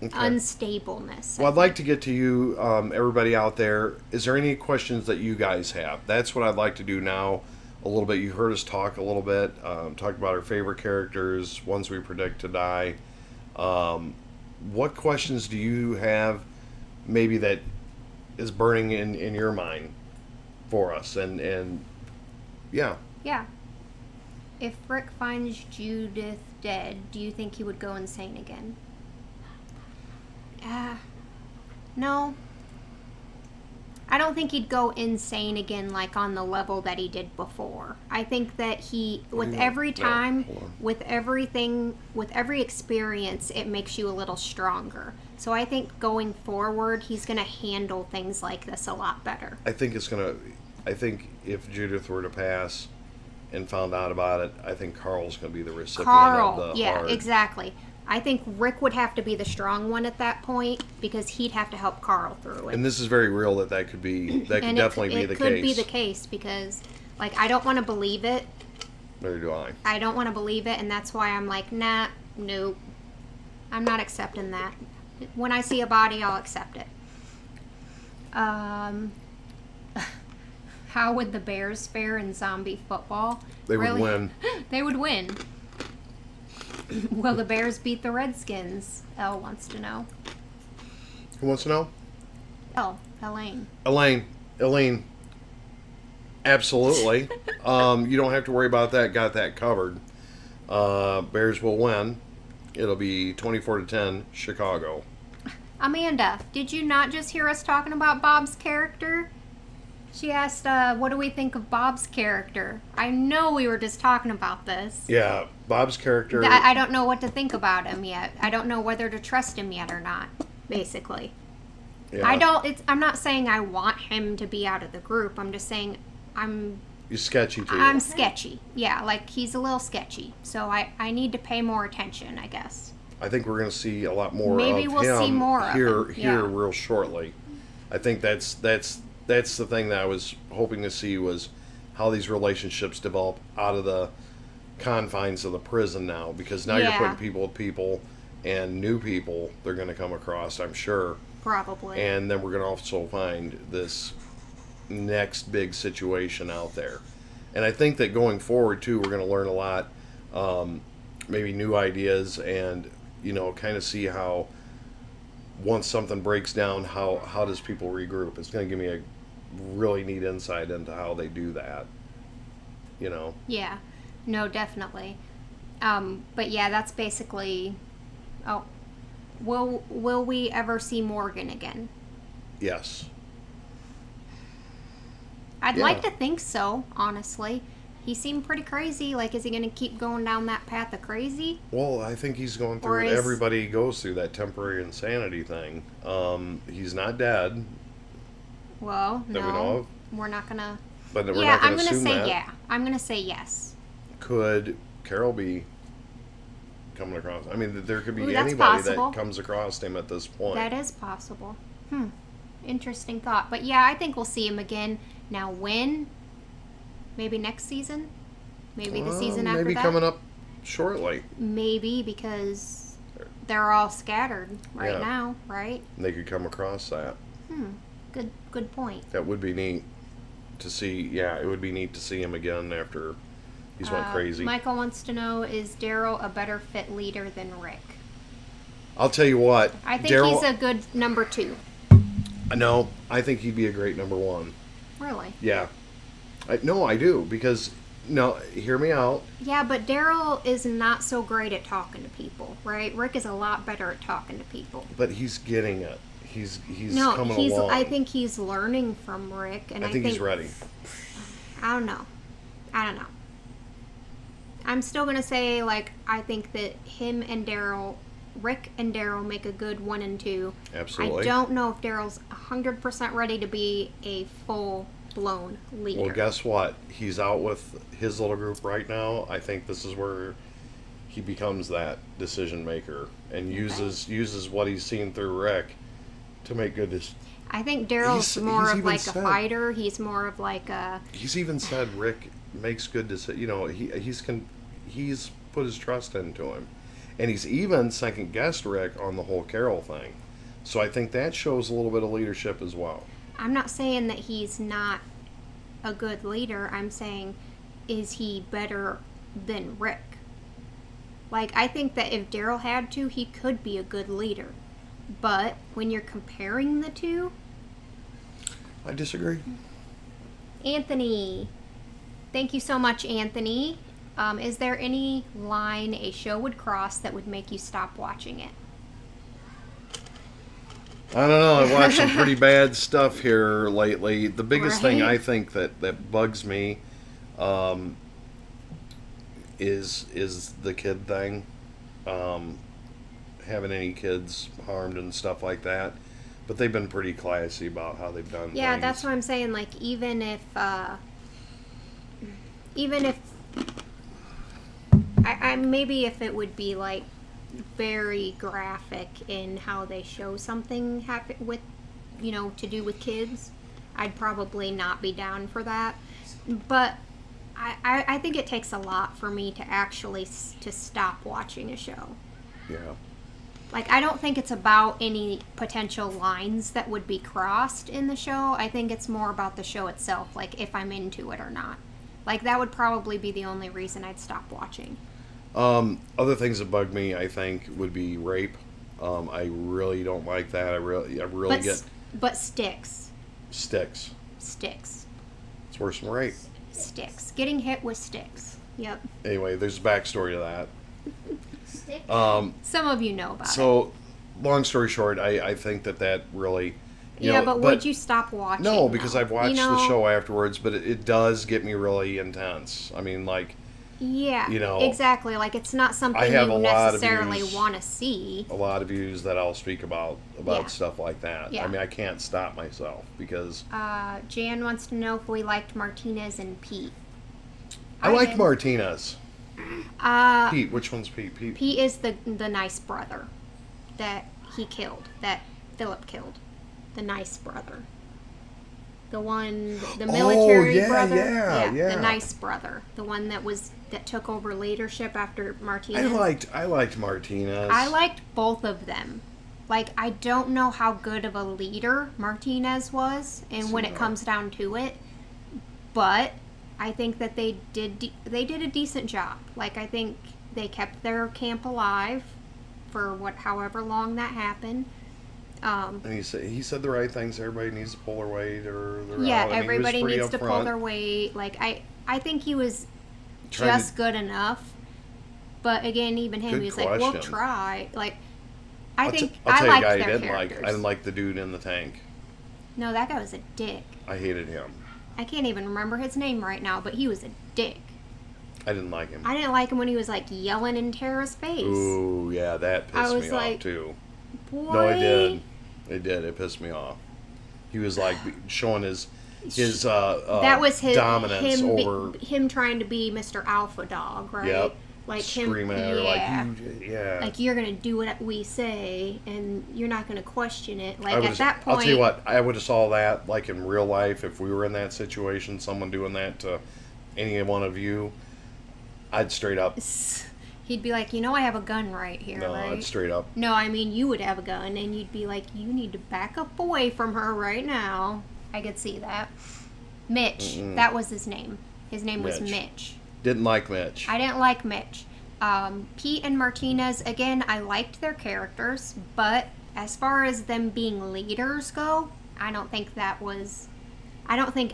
Okay. unstableness. Well, I'd like to get to you, everybody out there. Is there any questions that you guys have? That's what I'd like to do now. A little bit. You heard us talk a little bit. Talk about our favorite characters, ones we predict to die. What questions do you have? Maybe that is burning in your mind for us, and yeah. Yeah. If Rick finds Judith dead, do you think he would go insane again? No. I don't think he'd go insane again like on the level that he did before. I think that with every time, with everything, with every experience, it makes you a little stronger. So I think going forward, he's going to handle things like this a lot better. I think if Judith were to pass and found out about it, I think Carl's going to be the recipient of the yeah, hard. exactly. I think Rick would have to be the strong one at that point because he'd have to help Carl through it. And this is very real that could definitely be the case. It could be the case because, like, I don't want to believe it. Neither do I. I don't want to believe it, and that's why I'm like, nah, nope. I'm not accepting that. When I see a body, I'll accept it. How would the Bears fare in zombie football? They would win. They would win. Will the Bears beat the Redskins? Elle wants to know. Who wants to know? Elaine. Elaine. Absolutely. You don't have to worry about that. Got that covered. Bears will win. It'll be 24-10 Chicago. Amanda, did you not just hear us talking about Bob's character? She asked, what do we think of Bob's character? I know we were just talking about this. Yeah, Bob's character. I don't know what to think about him yet. I don't know whether to trust him yet or not, basically. Yeah. I'm not saying I want him to be out of the group. I'm just saying He's sketchy too. I'm sketchy. Yeah, like he's a little sketchy. So I need to pay more attention, I guess. I think we're going to see a lot more Maybe of we'll him see more of him. here Yeah. real shortly. I think that's the thing that I was hoping to see was how these relationships develop out of the confines of the prison now, because now you're Yeah. putting people with people and new people they're going to come across, I'm sure. Probably. And then we're going to also find this next big situation out there. And I think that going forward too, we're going to learn a lot, maybe new ideas, and kind of see how once something breaks down, how does people regroup. It's going to give me a really neat insight into how they do that. Yeah. No, definitely. But yeah, that's basically. Oh, will we ever see Morgan again? Yes. I'd Yeah. like to think so. Honestly, he seemed pretty crazy. Like, is he going to keep going down that path of crazy? Well, I think he's going Or through. is- Everybody goes through that temporary insanity thing. He's not dead Well, that no. we know of, We're not going to. but we're Yeah, not going I'm to going to assume say that. yeah. I'm going to say yes. Could Carol be coming across? I mean, there could be Ooh, that's anybody possible. that comes across him at this point. That is possible. Interesting thought. But yeah, I think we'll see him again. Now, when? Maybe next season? Maybe the season after maybe that? coming up shortly. Maybe, because they're all scattered right Yeah. now, right? And they could come across that. Good point. That would be neat to see. Yeah, it would be neat to see him again after he's went crazy. Michael wants to know, is Daryl a better fit leader than Rick? I'll tell you what. I think Daryl, he's a good number 2. No, I think he'd be a great number 1. Really? Yeah. No, I do, because, no, hear me out. Yeah, but Daryl is not so great at talking to people, right? Rick is a lot better at talking to people. But he's getting it. He's No, coming along. I think he's learning from Rick, and I think he's ready. I don't know. I'm still gonna say, like, I think that Rick and Daryl make a good 1 and 2. Absolutely. I don't know if Daryl's 100% ready to be a full-blown leader. Well, guess what? He's out with his little group right now. I think this is where he becomes that decision maker and uses what he's seen through Rick to make good decisions. I think Daryl's He's more of even like said- a fighter. He's more of like a... He's even said Rick makes good decisions. You know, he's put his trust into him. And he's even second-guessed Rick on the whole Carol thing. So I think that shows a little bit of leadership as well. I'm not saying that he's not a good leader. I'm saying, is he better than Rick? Like, I think that if Daryl had to, he could be a good leader. But when you're comparing the two... I disagree. Anthony. Thank you so much, Anthony. Is there any line a show would cross that would make you stop watching it? I don't know. I've watched some pretty bad stuff here lately. The biggest thing Right. I think that bugs me is the kid thing. Having any kids harmed and stuff like that. But they've been pretty classy about how they've done Yeah, things. that's what I'm saying. Like, even if maybe if it would be like very graphic in how they show something happen with, to do with kids, I'd probably not be down for that. But I think it takes a lot for me to actually to stop watching a show. Yeah. Like, I don't think it's about any potential lines that would be crossed in the show. I think it's more about the show itself, like if I'm into it or not. Like, that would probably be the only reason I'd stop watching. Other things that bug me, I think, would be rape. I really don't like that. I really get But sticks. sticks. Sticks. It's worse than rape. Sticks. Getting hit with sticks. Yep. Anyway, there's a backstory to that. Stick. Some of you know about it. So, long story short, I think that really... Yeah, but would you stop watching? No, because though? I've watched the show afterwards, but it does get me really intense. I mean, like, Yeah, you exactly. Like, it's not something I have you a lot of necessarily views. want to see. a lot of views that I'll speak about Yeah. stuff like that. Yeah. I mean, I can't stop myself because Jan wants to know if we liked Martinez and Pete. I like did. Martinez. Uh, Pete, which one's Pete? Pete is the nice brother that he killed, that Philip killed. The nice brother. The one, the military yeah, brother. yeah. The nice brother. The one that took over leadership after Martinez. I liked Martinez. I liked both of them. Like, I don't know how good of a leader Martinez was, and when it comes down to it, but I think that they did a decent job. Like, I think they kept their camp alive for however long that happened. And he said the right things. Everybody needs to pull their weight, or they're Yeah, out. I mean, he was everybody pretty needs to pull upfront. their weight. Like, I think he was Tried just to- good enough. But again, even him, Good he was like, "We'll question. try." Like, I think I'll I tell you a liked guy I their didn't characters. like. I didn't like the dude in the tank. No, that guy was a dick. I hated him. I can't even remember his name right now, but he was a dick. I didn't like him. I didn't like him when he was like yelling in Tara's face. Ooh, yeah, that I pissed was me like, off too. Boy. No, it did. It did. It pissed me off. He was like showing his that was his dominance over him trying to be Mr. Alpha Dog, right? Yep. Like screaming him, at her yeah. like you, yeah. Like you're gonna do what we say, and you're not gonna question it. Like at that point, I'll tell you what, I would have saw that like in real life if we were in that situation, someone doing that to any one of you. I'd straight up. He'd be like, I have a gun right here. No, right? I'd straight up. No, I mean you would have a gun, and you'd be like, you need to back up away from her right now. I could see that. Mitch, that was his name. His name was Mitch. Didn't like Mitch. I didn't like Mitch. Pete and Martinez, again, I liked their characters, but as far as them being leaders go, I don't think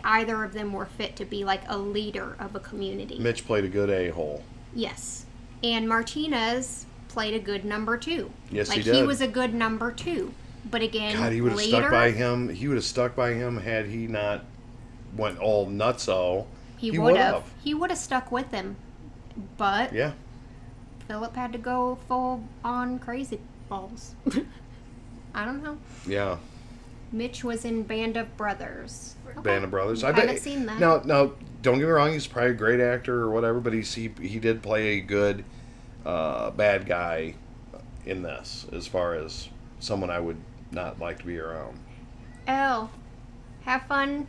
either of them were fit to be like a leader of a community. Mitch played a good a-hole. Yes. And Martinez played a good number 2. Yes, like, he did. He was a good number 2. But again, God, he would have stuck by him. He would have stuck by him had he not went all nutso. He would have. He would have stuck with him. But yeah, Philip had to go full on crazy balls. I don't know. Yeah. Mitch was in Band of Brothers. Okay. Band of Brothers. I haven't seen that. Now, don't get me wrong. He's probably a great actor or whatever, but he did play a good bad guy in this, as far as someone I would not like to be around. Elle, have fun.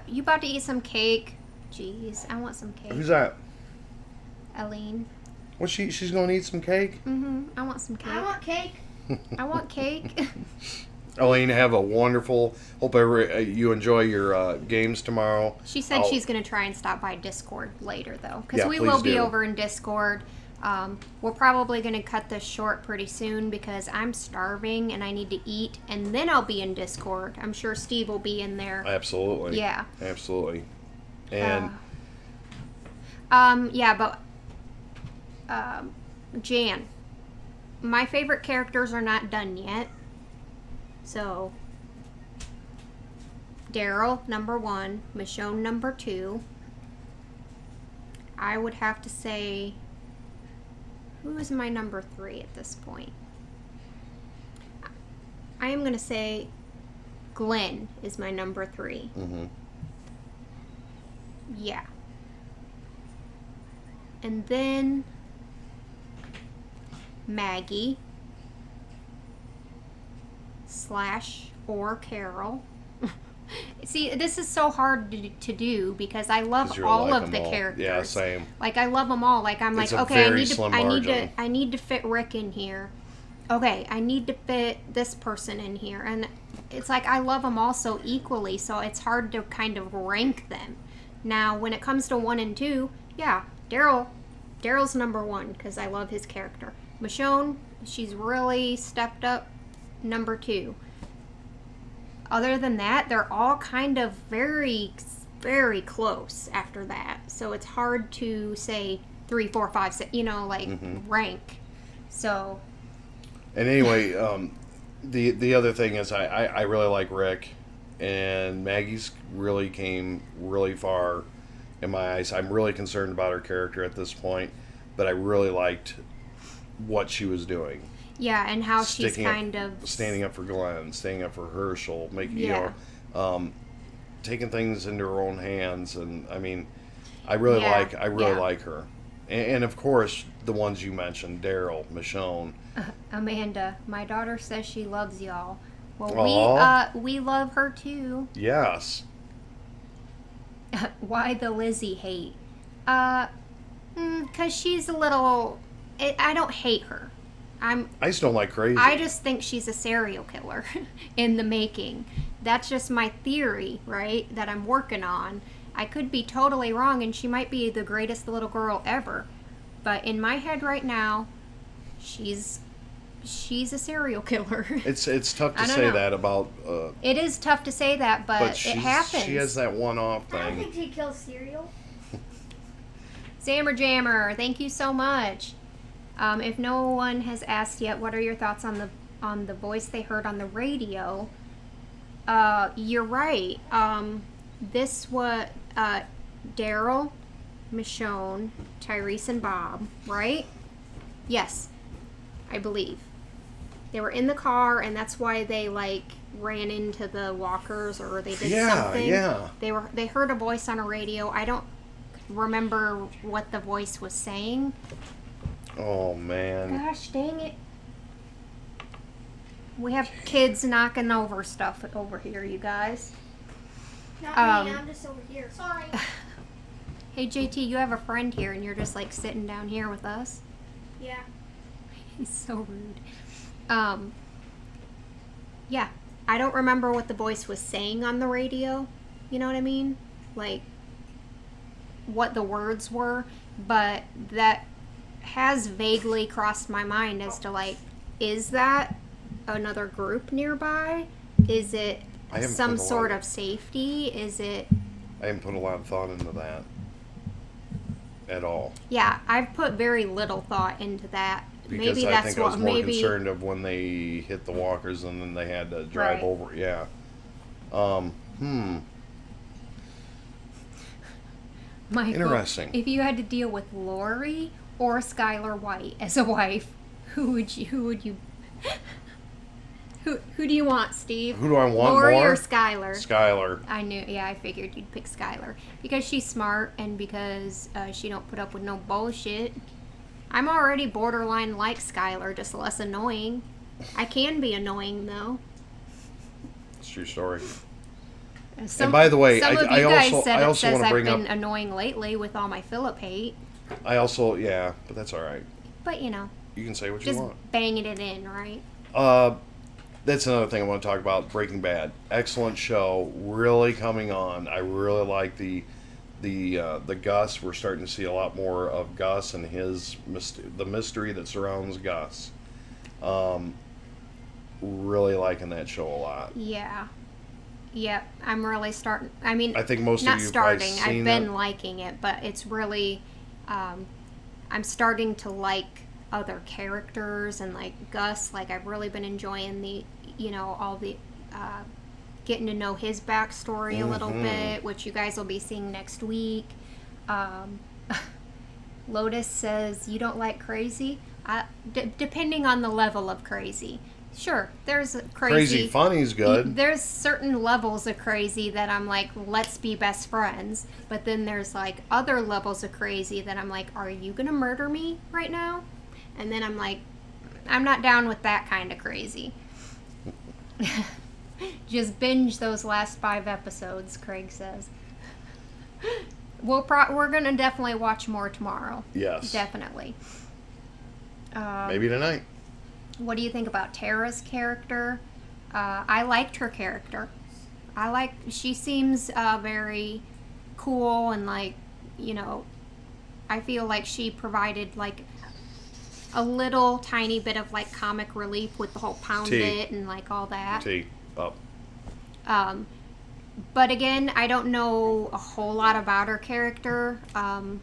You about to eat some cake? Jeez, I want some cake. Who's that? Eileen. What, she's going to eat some cake? Mm-hmm. I want some cake. I want cake. I want cake. Elaine, have a wonderful. Hope you enjoy your games tomorrow. She said she's going to try and stop by Discord later, though, because we please will be do. over in Discord. We're probably going to cut this short pretty soon because I'm starving and I need to eat, and then I'll be in Discord. I'm sure Steve will be in there. Absolutely. Yeah. Absolutely. And yeah, but Jan, my favorite characters are not done yet. So Daryl, number 1, Michonne, number 2. I would have to say, who is my number 3 at this point? I am going to say Glenn is my number 3. Mm-hmm. Yeah. And then Maggie / or Carol. See, this is so hard to do because I love all of the characters. Yeah, same. Like I love them all. Like I'm It's like, a okay, very slim margin. I need to fit Rick in here. Okay, I need to fit this person in here, and it's like I love them all so equally. So it's hard to kind of rank them. Now, when it comes to 1 and 2, yeah, Daryl's number 1 because I love his character. Michonne, she's really stepped up, number 2. Other than that, they're all kind of very, very close after that. So it's hard to say 3, 4, 5, 6, rank. So. And anyway, the other thing is I really like Rick, and Maggie's really came really far in my eyes. I'm really concerned about her character at this point, but I really liked what she was doing. Yeah, and how she's kind of standing up for Glenn, standing up for Herschel, taking things into her own hands, and I mean, I really like her, and of course the ones you mentioned, Daryl, Michonne, Amanda. My daughter says she loves y'all. Well, we love her too. Yes. Why the Lizzie hate? 'Cause she's a little. I don't hate her. I just don't like crazy. I just think she's a serial killer in the making. That's just my theory, right? That I'm working on. I could be totally wrong, and she might be the greatest little girl ever. But in my head right now, she's a serial killer. It's tough to say that about. It is tough to say that, but it happens. She has that one-off thing. I don't think she kills cereal. Zammer Jammer, thank you so much. If no one has asked yet, what are your thoughts on the voice they heard on the radio? You're right. Daryl Michonne, Tyrese, and Bob, right? Yes, I believe. They were in the car, and that's why they, like, ran into the walkers, or they did something. Yeah. They heard a voice on a radio. I don't remember what the voice was saying. Oh, man. Gosh, dang it. We have kids knocking over stuff over here, you guys. Not me, I'm just over here. Sorry. Hey, JT, you have a friend here, and you're just, like, sitting down here with us? Yeah. He's so rude. Yeah, I don't remember what the voice was saying on the radio. You know what I mean? Like, what the words were, but that has vaguely crossed my mind as to, like, is that another group nearby? Is it some sort of safety? Is it... I haven't put a lot of thought into that at all. Yeah, I've put very little thought into that. Because maybe I that's think I was what more maybe concerned of when they hit the walkers and then they had to drive Right. over. Yeah. Michael, Interesting. if you had to deal with Lori or Skylar White as a wife, who would you who do you want, Steve? Who do I want Lori more? or Skylar? Skylar. I figured you'd pick Skylar because she's smart and because she don't put up with no bullshit. I'm already borderline like Skylar, just less annoying. I can be annoying though. It's a true story. Some, And by the way, some of I you guys also- said I it also says wanna I've bring been up- annoying lately with all my Phillip hate, Yeah, but that's all right. but you know, You can say what you just want. banging it in, right? That's another thing I want to talk about. Breaking Bad, excellent show, really coming on. I really like the Gus. We're starting to see a lot more of Gus and the mystery that surrounds Gus. Really liking that show a lot. Yeah. Yep, I'm really starting. I mean, I think most not of you have probably starting. seen I've been it. liking it, but it's really, I'm starting to like other characters and like Gus. Like I've really been enjoying all the getting to know his backstory a little bit, which you guys will be seeing next week. Lotus says you don't like crazy. Depending on the level of crazy. Sure, there's Crazy Funny's good. There's certain levels of crazy that I'm like, let's be best friends. But then there's like other levels of crazy that I'm like, are you gonna murder me right now? And then I'm like, I'm not down with that kind of crazy. Just binge those last 5 episodes, Craig says. We're gonna definitely watch more tomorrow. Yes. Definitely. Maybe tonight. What do you think about Tara's character? I liked her character. She seems very cool and like, I feel like she provided like a little tiny bit of like comic relief with the whole pound it and like all that. Up. But again, I don't know a whole lot about her character. Don't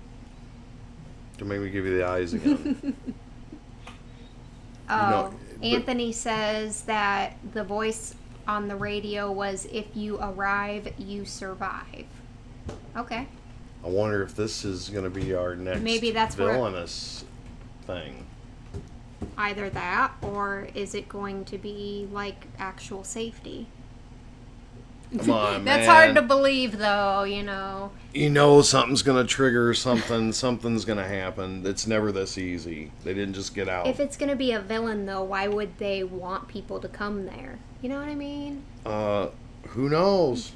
make me give you the eyes again. Oh, Anthony says that the voice on the radio was, if you arrive, you survive. Okay. I wonder if this is going to be our next Maybe that's where- villainous thing. Either that, or is it going to be like actual safety? Come on, That's man. hard to believe, though, Something's going to trigger something. Something's going to happen. It's never this easy. They didn't just get out. If it's going to be a villain, though, why would they want people to come there? You know what I mean? Who knows?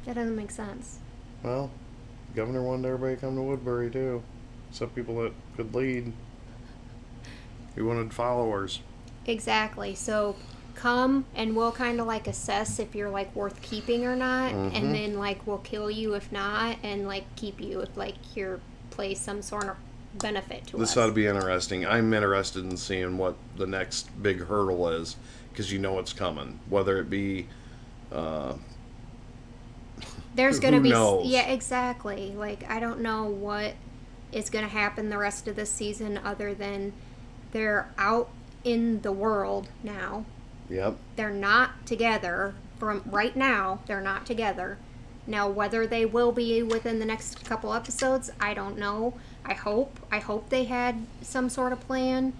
That doesn't make sense. Well, the governor wanted everybody to come to Woodbury, too. Except people that could lead. He wanted followers. Exactly. So come and we'll kind of like assess if you're like worth keeping or not, and then like we'll kill you if not, and like keep you if like you're plays some sort of benefit to us. This ought to be interesting. I'm interested in seeing what the next big hurdle is, because it's coming. Whether it be There's going to who be knows? Yeah, exactly. Like I don't know what is going to happen the rest of this season other than they're out in the world now. Yep. They're not together from right now. They're not together. Now, whether they will be within the next couple episodes, I don't know. I hope they had some sort of plan.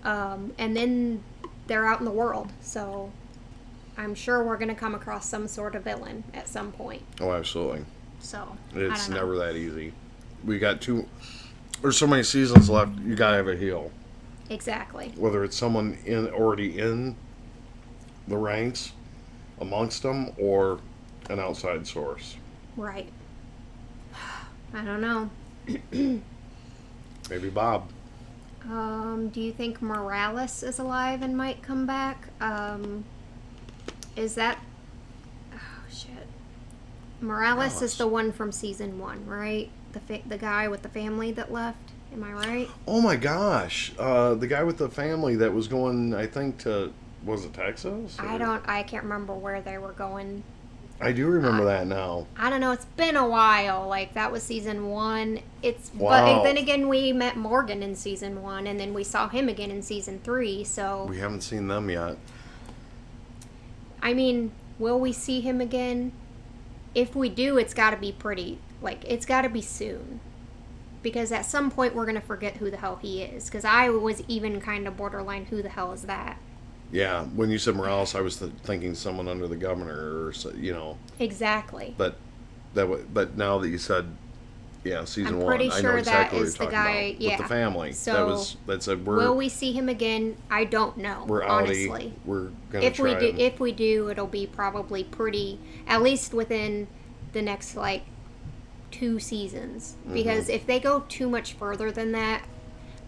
And then they're out in the world, so I'm sure we're going to come across some sort of villain at some point. Oh, absolutely. So It's I don't know. never that easy. We got there's so many seasons left. You gotta have a heel. Exactly. Whether it's someone already in the ranks amongst them or an outside source. Right. I don't know. Maybe Bob. Do you think Morales is alive and might come back? Is that... Oh, shit. Morales is the one from season 1, right? The guy with the family that left. Am I right? Oh my gosh. The guy with the family that was going, I think, was it Texas? I can't remember where they were going. I do remember that now. I don't know. It's been a while. Like, that was season 1. Wow. But then again, we met Morgan in season 1, and then we saw him again in season 3, so... We haven't seen them yet. I mean, will we see him again? If we do, it's got to be it's got to be soon. Because at some point, we're going to forget who the hell he is. Because I was even kind of borderline, who the hell is that? Yeah, when you said Morales, I was thinking someone under the governor, or Exactly. But but now that you said, yeah, season I'm 1, pretty I know sure exactly that what is you're the talking guy. about. Yeah, With the family. So will we see him again? I don't know. We're honestly. We're gonna If we try. do, if we do, it'll be probably pretty, at least within the next 2 seasons. Because if they go too much further than that,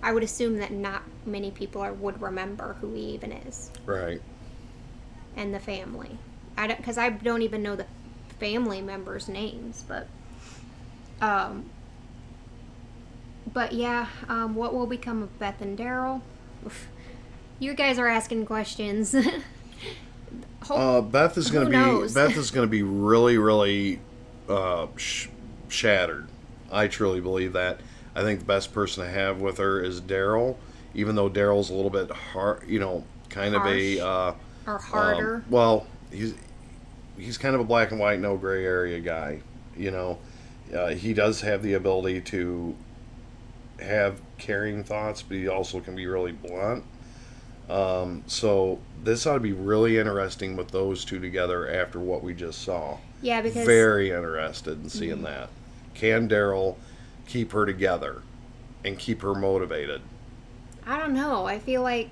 I would assume that not many people would remember who he even is. Right. And the family. Because I don't even know the family members' names, but yeah, what will become of Beth and Daryl? You guys are asking questions. Beth is going to be really, really shattered. I truly believe that. I think the best person to have with her is Daryl, even though Daryl's a little bit hard, kind Harsh. of Or harder. well, he's kind of a black and white, no gray area guy. He does have the ability to have caring thoughts, but he also can be really blunt. So this ought to be really interesting with those two together after what we just saw. Yeah, because... Very interested in seeing that. Can Daryl keep her together and keep her motivated? I don't know. I feel like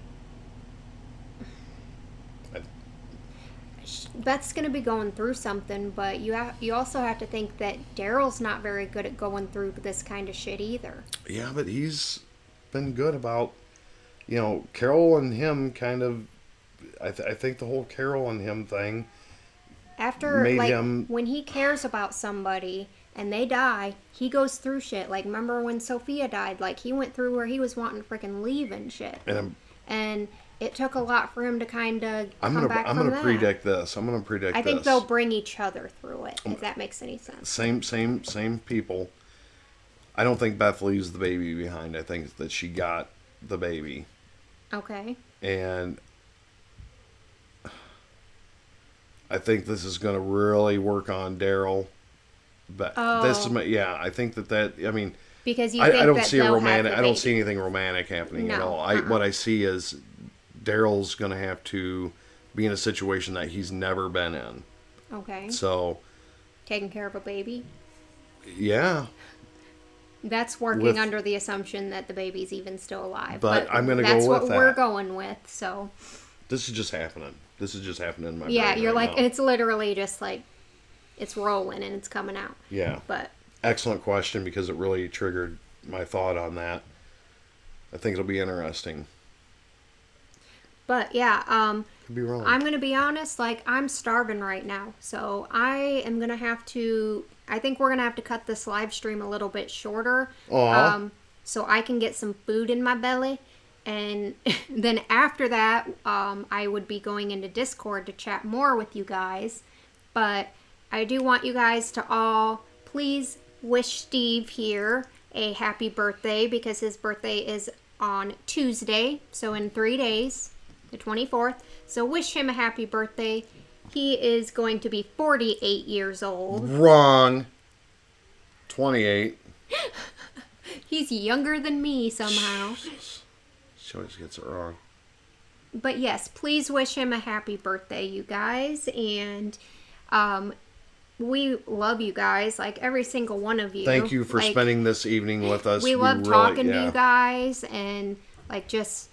Beth's going to be going through something, but you also have to think that Daryl's not very good at going through this kind of shit either. Yeah, but he's been good about, Carol and him kind of, I think the whole Carol and him thing After, made him... when he cares about somebody and they die, he goes through shit. Like, remember when Sophia died? Like, he went through where he was wanting to freaking leave and shit. And it took a lot for him to kind of come back from that. I'm going to predict this. I think they'll bring each other through it, if that makes any sense. Same people. I don't think Beth leaves the baby behind. I think that she got the baby. Okay. And I think this is going to really work on Daryl. But I think that I mean, because you I think don't that see they'll a romantic. have the I don't baby. see anything romantic happening at No, all. What I see is Daryl's going to have to be in a situation that he's never been in. Okay. So, taking care of a baby. Yeah. That's working under the assumption that the baby's even still alive. But I'm going to go with that. That's what we're going with. So. This is just happening. In my brain. Yeah, you're right like, now. it's literally just like, it's rolling and it's coming out. Yeah. But excellent question, because it really triggered my thought on that. I think it'll be interesting. But yeah, could be wrong. I'm gonna be honest. Like, I'm starving right now, so I am gonna have to. I think we're gonna have to cut this live stream a little bit shorter. So I can get some food in my belly. And then after that, I would be going into Discord to chat more with you guys. But I do want you guys to all please wish Steve here a happy birthday, because his birthday is on Tuesday, so in 3 days, the 24th. So wish him a happy birthday. He is going to be 48 years old. Wrong. 28. He's younger than me somehow. She always gets it wrong. But yes, please wish him a happy birthday, you guys. And we love you guys, like every single one of you. Thank you for Like, spending this evening with us. We love really, talking to you guys and like just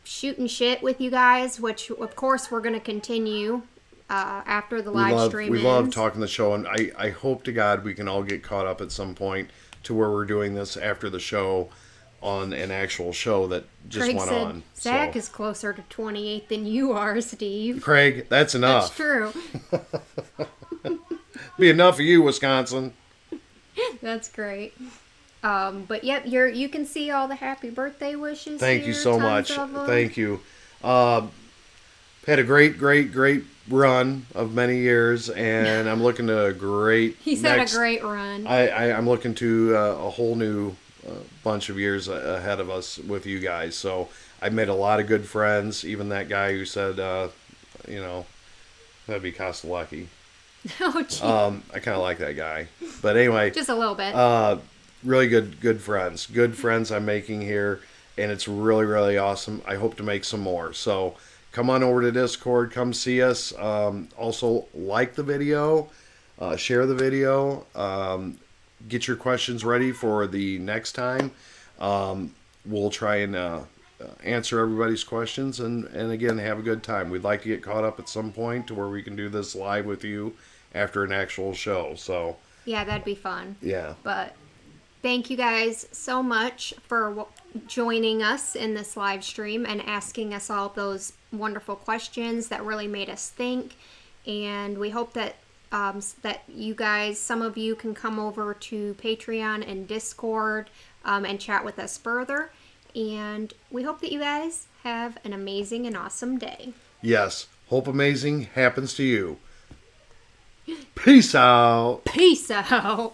shooting shit with you guys, which of course we're going to continue after the live stream We ends. love talking the show, and I hope to God we can all get caught up at some point to where we're doing this after the show on an actual show that just Craig went said, on. Zach So. is closer to 28 than you are, Steve. Craig, that's That's enough. true. Be enough of you, Wisconsin. That's great. But yep, you can see all the happy birthday wishes. Thank you here, so tons much. of 'em. Thank you. Had a great run of many years, and I'm looking to a great. He's had a great run. I'm looking to a whole new bunch of years ahead of us with you guys. So I've made a lot of good friends. Even that guy who said, that'd be Kostelecki. Oh, gee. I kind of like that guy. But anyway, Just a little bit. really good friends. Good friends I'm making here, and it's really, really awesome. I hope to make some more. So come on over to Discord. Come see us. Also, like the video. Share the video. Get your questions ready for the next time. We'll try and answer everybody's questions and again, have a good time. We'd like to get caught up at some point to where we can do this live with you after an actual show. So, Yeah, that'd be fun. yeah. But thank you guys so much for joining us in this live stream and asking us all those wonderful questions that really made us think. And we hope that that you guys, some of you, can come over to Patreon and Discord and chat with us further. And we hope that you guys have an amazing and awesome day. Yes. Hope amazing happens to you. Peace out. Peace out.